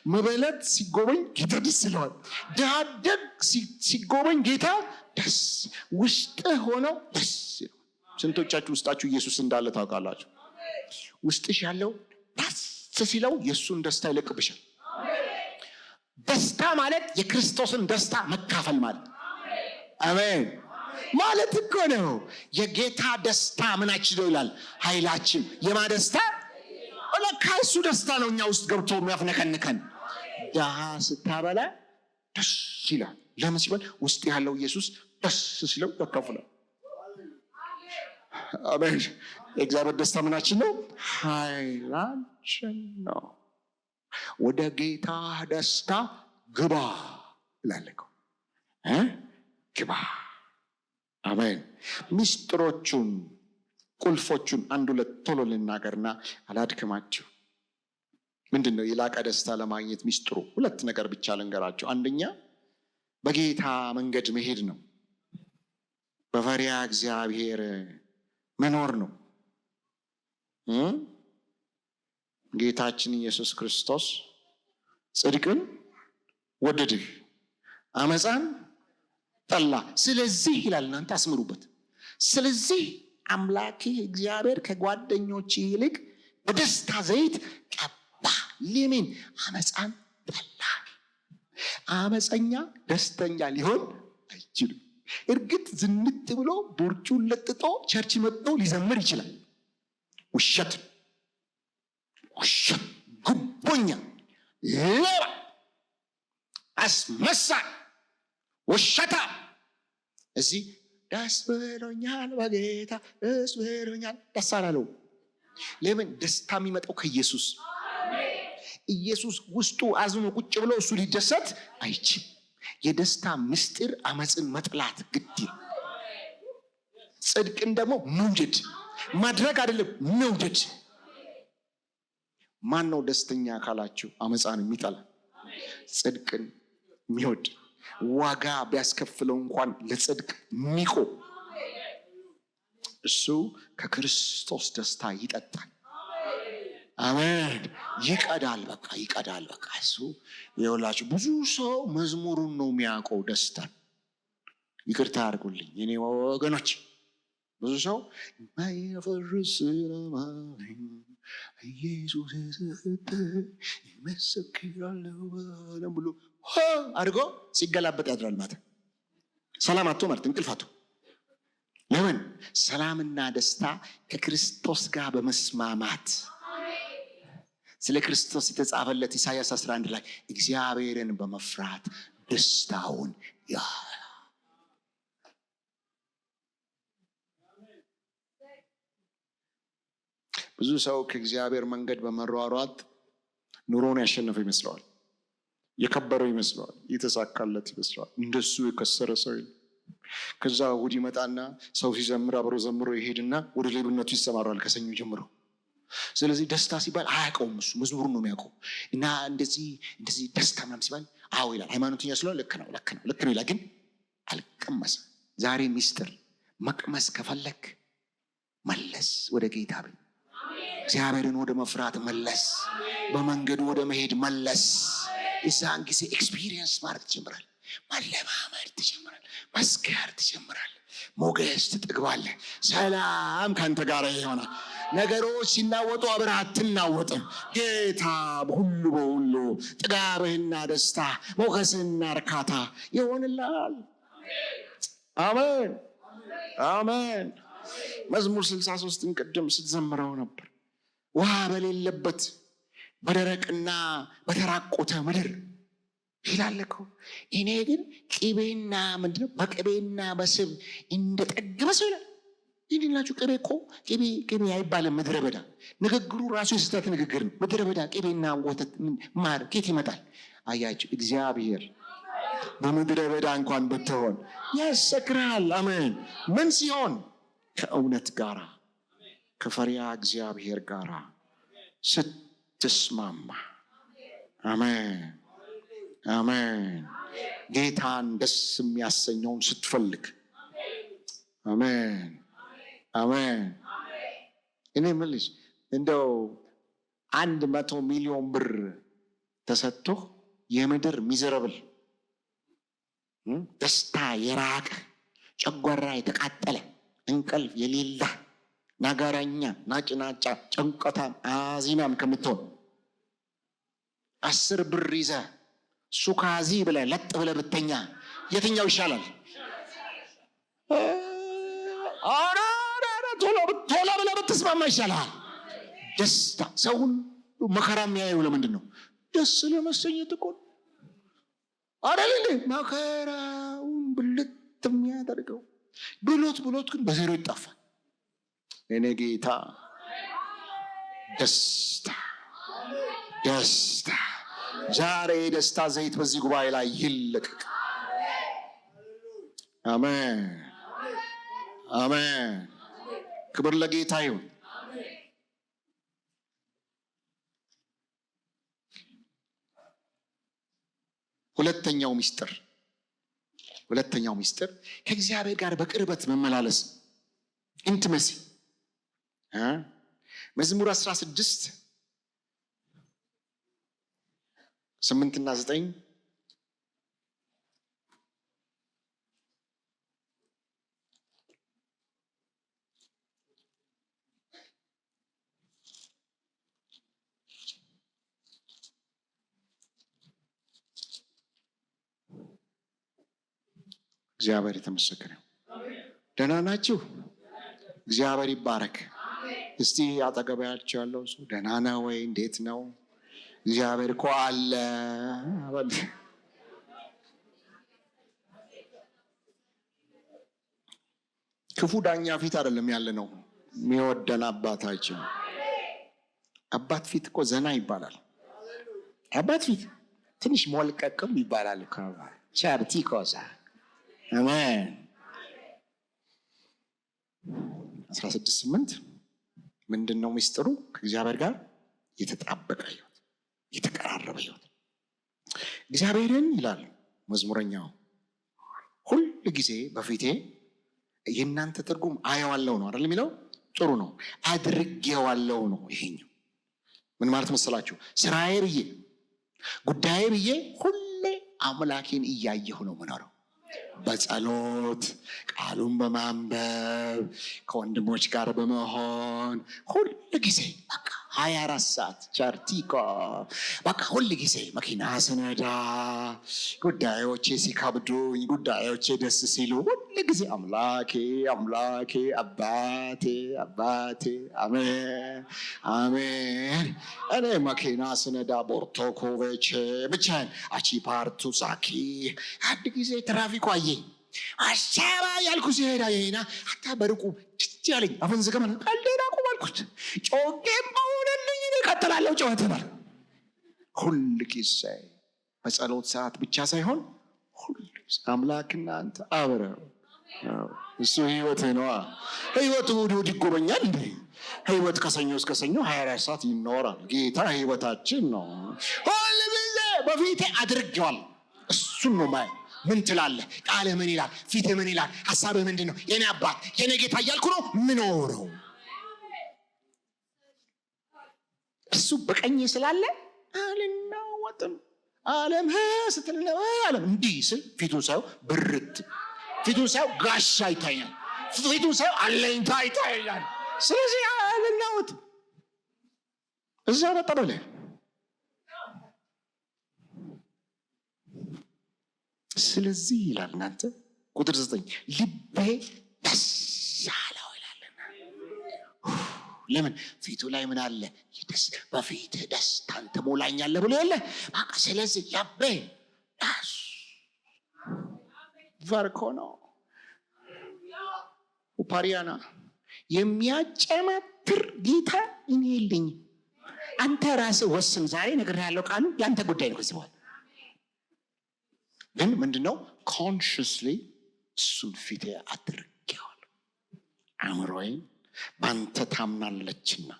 መበለት ሲጎበኝ ጌታ ደስ ይለዋል። ድሃ አደግ ሲጎበኝ ጌታ ደስ ውስጥ ሆነው ደስ ይለዋል። ስንቶቻችሁ ውስጣችሁ ኢየሱስ እንዳለ ታውቃላችሁ? ውስጥሽ ያለው ደስ ሲለው የእሱን ደስታ ይለቅብሻል። ደስታ ማለት የክርስቶስን ደስታ መካፈል ማለት አሜን ማለት እኮ ነው። የጌታ ደስታ ምናችን ነው ይላል? ኃይላችን። የማ ደስታ? ለካ እሱ ደስታ ነው እኛ ውስጥ ገብቶ የሚያፍነከንከን። ድሃ ስታበላ ደስ ይላል። ለምን ሲባል ውስጥ ያለው ኢየሱስ ደስ ሲለው ያካፍላል። አሜን። የእግዚአብሔር ደስታ ምናችን ነው? ኃይላችን ነው። ወደ ጌታ ደስታ ግባ ይላልከው ግባ። አሜን። ምስጢሮቹን ቁልፎቹን አንድ ሁለት ቶሎ ልናገርና አላድክማችሁ። ምንድን ነው የላቀ ደስታ ለማግኘት ምስጢሩ? ሁለት ነገር ብቻ ልንገራችሁ። አንደኛ በጌታ መንገድ መሄድ ነው። በፈሪሃ እግዚአብሔር መኖር ነው። ጌታችን ኢየሱስ ክርስቶስ ጽድቅን ወደድህ፣ አመፃን ጠላ። ስለዚህ ይላል፣ እናንተ አስምሩበት። ስለዚህ አምላክ እግዚአብሔር ከጓደኞች ይልቅ በደስታ ዘይት ቀባ። ለምን? አመፃን ጠላ። አመፀኛ ደስተኛ ሊሆን አይችልም። እርግጥ ዝንጥ ብሎ ቦርጩን ለጥጦ ቸርች መጥቶ ሊዘምር ይችላል። ውሸት፣ ጉቦኛ፣ ሌባ፣ አስመሳይ፣ ውሸታ እዚህ ደስ ብሎኛል በጌታ ደስ ብሎኛል ደስ አላለው። ለምን? ደስታ የሚመጣው ከኢየሱስ። ኢየሱስ ውስጡ አዝኖ ቁጭ ብሎ እሱ ሊደሰት አይችል። የደስታ ምስጢር አመፅን መጥላት ግድ። ጽድቅን ደግሞ መውደድ፣ ማድረግ አይደለም መውደድ። ማን ነው ደስተኛ ካላችሁ? አመፃን የሚጠላ ጽድቅን የሚወድ ዋጋ ቢያስከፍለው እንኳን ለጽድቅ የሚቆም እሱ ከክርስቶስ ደስታ ይጠጣል። አሜን። ይቀዳል። በቃ እሱ ይኸውላችሁ፣ ብዙ ሰው መዝሙሩን ነው የሚያውቀው ደስታን። ይቅርታ አድርጉልኝ የኔ ወገኖች፣ ብዙ ሰው ማይፈርስ ለማኝ ኢየሱስ ሰጠ ይመሰክራለሁ ብሎ አድርጎ ሲገላበጥ ያድራል። ማታ ሰላም አጥቶ ማለት እንቅልፍ አጥቶ። ለምን? ሰላምና ደስታ ከክርስቶስ ጋር በመስማማት። ስለ ክርስቶስ የተጻፈለት ኢሳይያስ 11 ላይ እግዚአብሔርን በመፍራት ደስታውን ያ ብዙ ሰው ከእግዚአብሔር መንገድ በመሯሯጥ ኑሮን ያሸነፈ ይመስለዋል፣ የከበረው ይመስለዋል፣ የተሳካለት ይመስለዋል። እንደሱ የከሰረ ሰው የለም። ከዛ እሑድ ይመጣና ሰው ሲዘምር አብሮ ዘምሮ ይሄድና ወደ ሌብነቱ ይሰማራል ከሰኞ ጀምሮ። ስለዚህ ደስታ ሲባል አያውቀውም፣ እሱ መዝሙሩን ነው የሚያውቀው። እና እንደዚህ ደስታ ምናምን ሲባል አዎ ይላል። ሃይማኖተኛ ስለሆነ ልክ ነው ይላል፣ ግን አልቀመስም። ዛሬ ሚስጥር መቅመስ ከፈለክ መለስ ወደ ጌታ ቤት፣ እግዚአብሔርን ወደ መፍራት መለስ፣ በመንገዱ ወደ መሄድ መለስ። እዛን ጊዜ ኤክስፒሪየንስ ማድረግ ትጀምራል፣ መለማመድ ትጀምራል፣ መስከር ትጀምራል፣ ሞገስ ትጠግባለህ፣ ሰላም ካንተ ጋር ይሆናል። ነገሮች ሲናወጡ አብረህ አትናወጥም። ጌታ ሁሉ በሁሉ ጥጋብህና ደስታ፣ ሞገስህና እርካታ ይሆንልሃል። አሜን አሜን። መዝሙር 63ን ቅድም ስትዘምረው ነበር። ውሃ በሌለበት በደረቅና በተራቆተ ምድር ይላል እኮ። እኔ ግን ቅቤና ምንድነው በቅቤና በስብ እንደጠገበ ሰው ይላል። ይድላችሁ ቅቤ እኮ ቅቤ አይባልም። ምድረ በዳ ንግግሩ ራሱ የስህተት ንግግር ነው። ምድረ በዳ ቅቤና ወተት ማር ከየት ይመጣል? አያችሁ፣ እግዚአብሔር በምድረ በዳ እንኳን ብትሆን ያሰክራል። አሜን። ምን ሲሆን? ከእውነት ጋራ ከፈሪያ እግዚአብሔር ጋራ ስትስማማ። አሜን አሜን። ጌታን ደስ የሚያሰኘውን ስትፈልግ። አሜን አሜን። እኔ ምልሽ እንደው 100 ሚሊዮን ብር ተሰጥቶ የምድር ሚዘረብል ደስታ የራቀ ጨጓራ የተቃጠለ እንቅልፍ የሌለ ነገረኛ ናጭናጫ ጭንቀታም አዚማም ከምትሆን 10 ብር ይዘህ ሱካዚ ብለህ ለጥ ብለህ ብተኛ የትኛው ይሻላል? ቶሎ ብለህ ብትስማማ ይሻላል። ደስታ ሰውን መከራ የሚያየው ለምንድን ነው? ደስ ለመሰኘት እኮ አይደል እንዴ? መከራውን ብልጥ የሚያደርገው ብሎት ግን በዜሮ ይጣፋል። እኔ ጌታ ደስታ ዛሬ ደስታ ዘይት በዚህ ጉባኤ ላይ ይለቀቅ። አሜን አሜን። ክብር ለጌታ ይሁን። ሁለተኛው ሚስጥር ከእግዚአብሔር ጋር በቅርበት መመላለስ፣ ኢንቲመሲ። መዝሙር 16 8 እና 9 እግዚአብሔር የተመሰገነ። ደህና ናችሁ? እግዚአብሔር ይባረክ። እስቲ አጠገባችሁ ያለው ሰው ደህና ነው ወይ? እንዴት ነው? እግዚአብሔር እኮ አለ። ክፉ ዳኛ ፊት አይደለም ያለ ነው የሚወደን አባታችን። አባት ፊት እኮ ዘና ይባላል። አባት ፊት ትንሽ ሞልቀቅም ይባላል። ቻርቲ ኮዛ። አሜን። 16:8 ምንድን ነው ሚስጥሩ? ከእግዚአብሔር ጋር የተጣበቀ ህይወት፣ የተቀራረበ ህይወት። እግዚአብሔርን ይላል መዝሙረኛው ሁል ጊዜ በፊቴ። የእናንተ ትርጉም አየዋለሁ ነው አይደል የሚለው? ጥሩ ነው። አድርጌዋለሁ ነው ይሄኛው። ምን ማለት መሰላችሁ? ስራዬ ብዬ ጉዳዬ ብዬ ሁሌ አምላኬን እያየሁ ነው ምኖረው። በጸሎት ቃሉን በማንበብ ከወንድሞች ጋር በመሆን ሁል ጊዜ በቃ 24 ሰዓት ቻርቲኮ በቃ ሁል ጊዜ መኪና ስነዳ፣ ጉዳዮቼ ሲከብዱኝ፣ ጉዳዮቼ ደስ ሲሉ ሁል ጊዜ አምላኬ አምላኬ፣ አባቴ አባቴ። አሜን አሜን። እኔ መኪና ስነዳ ቦርቶኮቬቼ ብቻዬን አቺፓርቱ ሳኪ። አንድ ጊዜ ትራፊኩ አየኝ። አሻባ ያልኩ ሲሄዳ ይሄና አታ በርቁ ጭጭ ያለኝ አፈን ዘገመን ቀልዴና ቁም አልኩት። ጮቄም በሆነልኝ እቀጥላለሁ ጨዋታ ማለት ሁል ጊዜ በጸሎት ሰዓት ብቻ ሳይሆን ሁል ጊዜ አምላክና አንተ አብረው። እሱ ህይወት ነው። ህይወት እሑድ ይጎበኛል እንዴ? ህይወት ከሰኞ እስከ ሰኞ 24 ሰዓት ይኖራል። ጌታ ህይወታችን ነው። ሁል ጊዜ በፊቴ አድርጌዋለሁ። እሱን ነው ማይ። ምን ትላለህ? ቃልህ ምን ይላል? ፊትህ ምን ይላል? ሐሳብህ ምንድን ነው? የኔ አባት የኔ ጌታ እያልኩ ነው ምኖረው። እሱ በቀኝ ስላለ አልናወጥም። ዓለም ስትል ዓለም እንዲህ ስል ፊቱን ሳየው ብርት፣ ፊቱን ሳየው ጋሻ ይታያል፣ ፊቱን ሳየው አለኝታ ይታያል። ስለዚህ አናውት እዛ በጠበለ ስለዚህ ይላል እናንተ ቁጥር 9 ልቤ ደስ አለው ይላልና ለምን ፊቱ ላይ ምን አለ ደስ በፊትህ ደስታን ትሞላኛለህ ብሎ የለ በቃ ስለዚህ ልቤ ደስ ቨርኮኖ ኡፓሪያና የሚያጨማትር ጌታ እኔ የለኝም አንተ ራስህ ወስን ዛሬ ነግሬሃለሁ ቃሉ ያንተ ጉዳይ ነው ከዚህ በኋላ ግን ምንድነው ኮንሽስሊ እሱን ፊቴ አድርጌዋለሁ አእምሮዬን ባንተ ታምናለችና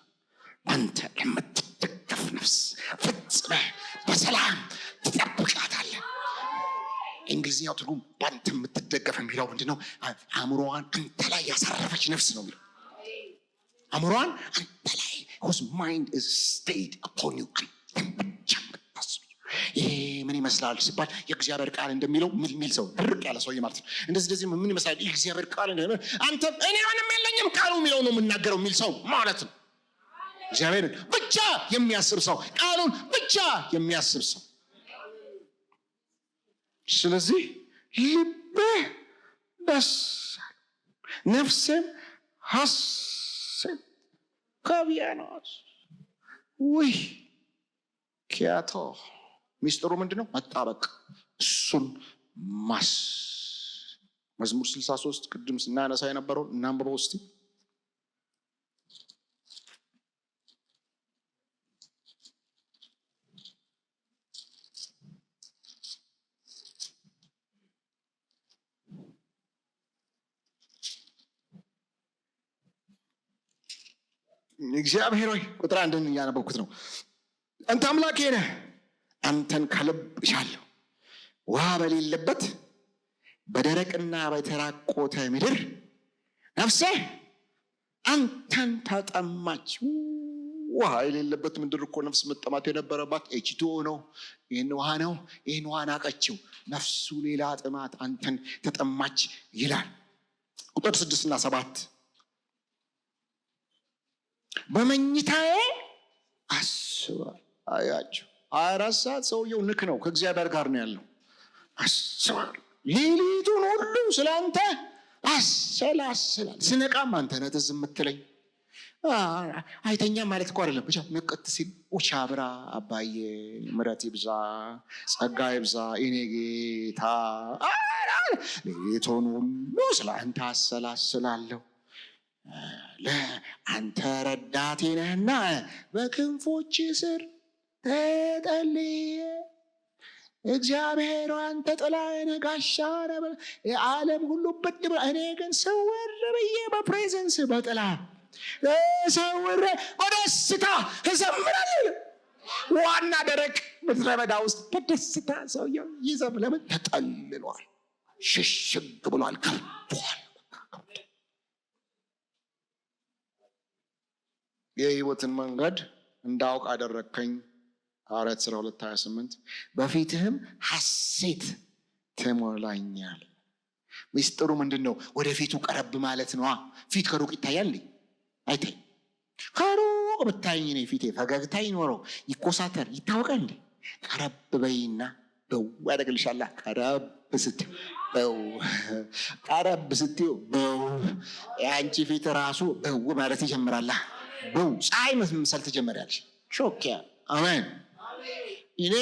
ባንተ የምትደገፍ ነፍስ ፍጽመህ በሰላም ትጠብቃታለህ እንግሊዝኛው ትርጉም ባንተ የምትደገፍ የሚለው ምንድነው አእምሮዋን አንተ ላይ ያሳረፈች ነፍስ ነው የሚለው አእምሮዋን አንተ ላይ whose mind is stayed upon you ይሄ ምን ይመስላል ሲባል የእግዚአብሔር ቃል እንደሚለው ሚል ሰው ድርቅ ያለ ሰው ማለት ነው እንደዚህ ምን ይመስላል የእግዚአብሔር ቃል እንደሚለው አንተ እኔ ምንም የለኝም ቃሉ የሚለው ነው የምናገረው ሚል ሰው ማለት ነው እግዚአብሔርን ብቻ የሚያስብ ሰው ቃሉን ብቻ የሚያስብ ሰው ስለዚህ ልቤ ደስ ነፍሴም ሐሴት ከቢያኖስ ውይ ኪያቶ ሚስጥሩ ምንድነው መጣበቅ እሱን መዝሙር 63 ቅድም ስናነሳ የነበረው እናንብበው እስቲ እግዚአብሔር ሆይ ቁጥር 1 እያነበብኩት ነው አንተ አምላኬ ነህ አንተን ከልብ እሻለሁ ውሃ በሌለበት በደረቅና በተራቆተ ምድር ነፍሴ አንተን ተጠማች ውሃ የሌለበት ምድር እኮ ነፍስ መጠማት የነበረባት H2O ነው ይህን ውሃ ናቀችው ነፍሱ ሌላ ጥማት አንተን ተጠማች ይላል ቁጥር 6 እና 7 በመኝታዬ አስባ አያችሁ 24 ሰዓት ሰውየው ንክ ነው ከእግዚአብሔር ጋር ነው ያለው አስባ ሌሊቱን ሁሉ ስለአንተ አሰላስላል ስነቃም አንተ ነህ ትዝ የምትለኝ አይተኛም ማለት እኮ አይደለም ብቻ ንቅት ሲል ኡቻብራ አባዬ ምሕረት ይብዛ ጸጋ ይብዛ የኔ ጌታ ሌሊቱን ሁሉ ስለአንተ አሰላስላለሁ ለአንተ ረዳቴ ነህና በክንፎች ስር ተጠልዬ እግዚአብሔር አንተ ጥላዬ ነህ ጋሻዬ ነህ የዓለም ሁሉ ብድር እኔ ግን ሰወር ብዬ በፕሬዘንስ በጥላ ሰወር በደስታ እዘምራለሁ ዋና ደረቅ ምድረ በዳ ውስጥ በደስታ ሰውየው ይዘምራል ለምን ተጠልሏል ሽሽግ ብሏል ገብቷል የህይወትን መንገድ እንዳውቅ አደረከኝ ሐዋርያት ሥራ 2:28 በፊትህም ሐሴት ትሞላኛል ሚስጥሩ ምንድነው ወደፊቱ ቀረብ ማለት ነው ፊት ከሩቅ ይታያል አይታይ ከሩቅ ብታይኝ ነው ፊቴ ፈገግታ ይኖረው ይኮሳተር ይታወቃል ቀረብ በይና በው ያደግልሻላ ቀረብ ስትዩ በው ያንቺ ፊት ራሱ በው ማለት ይጀምራል በው ፀሐይ መምሰል ትጀምራለሽ ሾኪያ አሜን እኔ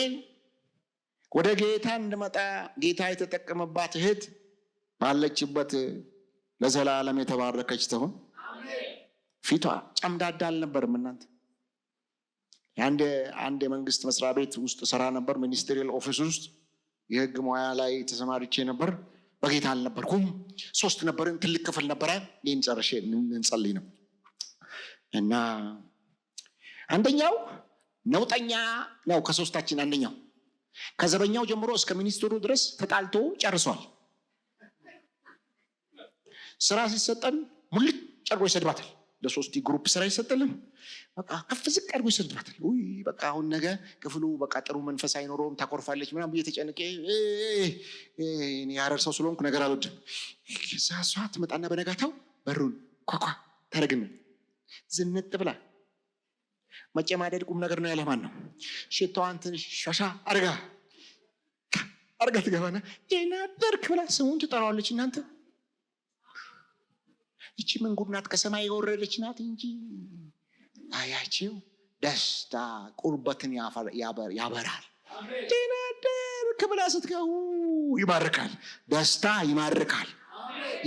ወደ ጌታ እንድመጣ ጌታ የተጠቀመባት እህት ባለችበት ለዘላለም የተባረከች ትሁን ፊቷ ጨምዳዳ አልነበርም እናንተ አንድ የመንግስት መስሪያ ቤት ውስጥ ሰራ ነበር ሚኒስትሪያል ኦፊስ ውስጥ የህግ ሙያ ላይ ተሰማርቼ ነበር በጌታ አልነበርኩም 3 ነበርን ትልቅ ክፍል ነበረ ይህን ጨርሼ እንጸልይ ነው እና አንደኛው ነውጠኛ ነው ከሶስታችን አንደኛው ከዘበኛው ጀምሮ እስከ ሚኒስትሩ ድረስ ተጣልቶ ጨርሷል ስራ ሲሰጠን ሙልጭ አድርጎ ይሰድባታል ለሶስት ግሩፕ ስራ ይሰጠልን በቃ ከፍ ዝቅ አድርጎ ይሰድባታል ውይ በቃ አሁን ነገ ክፍሉ በቃ ጥሩ መንፈስ አይኖረውም ታቆርፋለች ምናምን እየተጨነቀ እኔ ያረር ሰው ስለሆንኩ ነገር አልወድም ከዛ ሷት መጣና በነጋታው በሩን ኳኳ ታረግና ዝንጥ ብላ መጨማደድ ቁም ነገር ነው ያለ ማን ነው? ሽታዋን ትንሽ ሻሻ አርጋ ትገባና ደህና አደርክ ብላ ስሙን ትጠራዋለች። እናንተ ይቺ ምን ጉድ ናት? ከሰማይ የወረደች ናት እንጂ። አያችሁ፣ ደስታ ቁርበትን ያበራል። ደህና አደርክ ብላ ስትገቡ ይማርካል። ደስታ ይማርካል።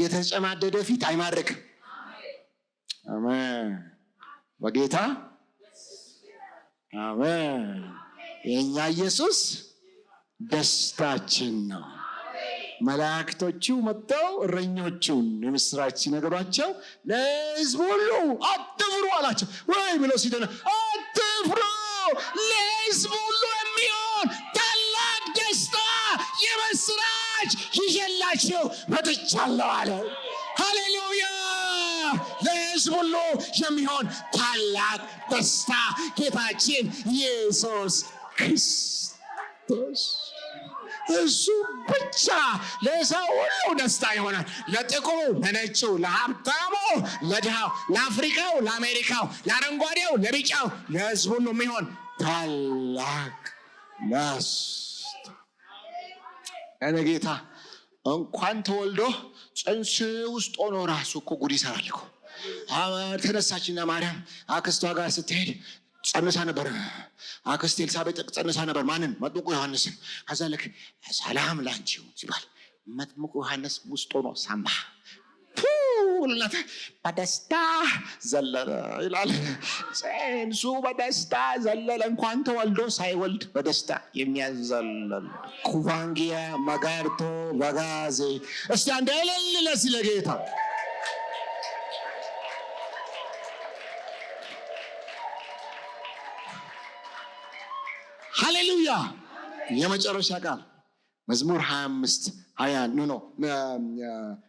የተጨማደደ ፊት አይማርክም። አሜን። በጌታ አሜን። የኛ ኢየሱስ ደስታችን ነው። መላእክቶቹ መጥተው እረኞቹን የምስራች ሲነግሯቸው ለሕዝብ ሁሉ አትፍሩ አላቸው። ወይ ብለው ሲደነ አትፍሩ፣ ለሕዝብ ሁሉ የሚሆን ታላቅ ደስታ የምስራች ይዤላችሁ መጥቻለሁ አለ። ሃሌሉያ! ለሕዝብ ሁሉ የሚሆን ታላቅ ደስታ ጌታችን ኢየሱስ ክርስቶስ እሱ ብቻ ለሰው ሁሉ ደስታ ይሆናል። ለጥቁሩ፣ ለነጩ፣ ለሀብታሙ፣ ለድሃው፣ ለአፍሪካው፣ ለአሜሪካው፣ ለአረንጓዴው፣ ለቢጫው፣ ለሕዝብ ሁሉ የሚሆን ታላቅ ደስታ። እኔ ጌታ እንኳን ተወልዶ ጽንስ ውስጥ ሆኖ ራሱ እኮ ጉድ ይሰራል እኮ። ተነሳችና ማርያም አክስቷ ጋር ስትሄድ ጸንሳ ነበር። አክስት ኤልሳቤጥ ጸንሳ ነበር። ማንን? መጥምቁ ዮሐንስን። ከዛ ልክ ሰላም ላንቺው ሲባል መጥምቁ ዮሐንስ ውስጥ ሆኖ ሰማ። በደስታ ዘለለ ይላል። ጽንሱ በደስታ ዘለለ። እንኳን ተወልዶ ሳይወልድ በደስታ የሚያዘለል ኩቫንጊያ መጋርቶ በጋዜ። እስቲ አንድ እልል ሲል ለጌታ ሃሌሉያ። የመጨረሻ ቃል መዝሙር 25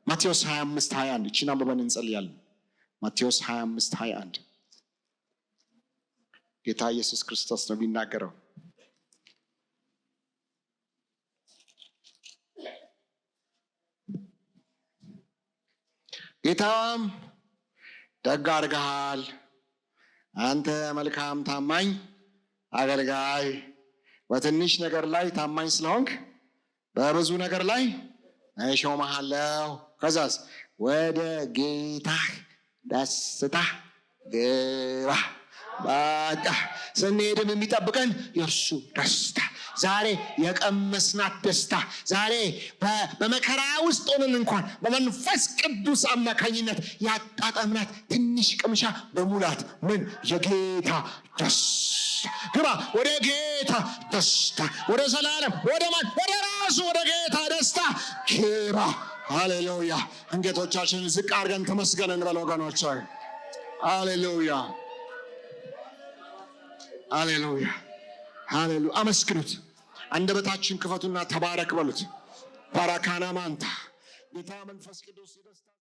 ማቴዎስ 25 21 እቺን አንብበን እንጸልያለን። ማቴዎስ 25 21 ጌታ ኢየሱስ ክርስቶስ ነው የሚናገረው። ጌታም ደግ አድርገሃል አንተ መልካም ታማኝ አገልጋይ፣ በትንሽ ነገር ላይ ታማኝ ስለሆንክ በብዙ ነገር ላይ እሾምሃለሁ። ከዛስ ወደ ጌታህ ደስታ ግባ። በቃ ስንሄድም የሚጠብቀን የእርሱ ደስታ፣ ዛሬ የቀመስናት ደስታ፣ ዛሬ በመከራ ውስጥ ሆነን እንኳን በመንፈስ ቅዱስ አማካኝነት ያጣጣምናት ትንሽ ቅምሻ በሙላት ምን የጌታ ደስታ ግባ። ወደ ጌታ ደስታ፣ ወደ ዘላለም፣ ወደ ማን? ወደ ራሱ ወደ ጌታ ደስታ ግባ። ሃሌሉያ። አንገቶቻችንን ዝቅ አድርገን ተመስገን እንበል ወገኖች። ሃሌሉያ፣ ሃሌሉያ፣ ሃሌሉያ። አመስግኑት። አንደበታችን ክፈቱና ተባረክ በሉት። ባራካና ማንታ ጌታ መንፈስ ቅዱስ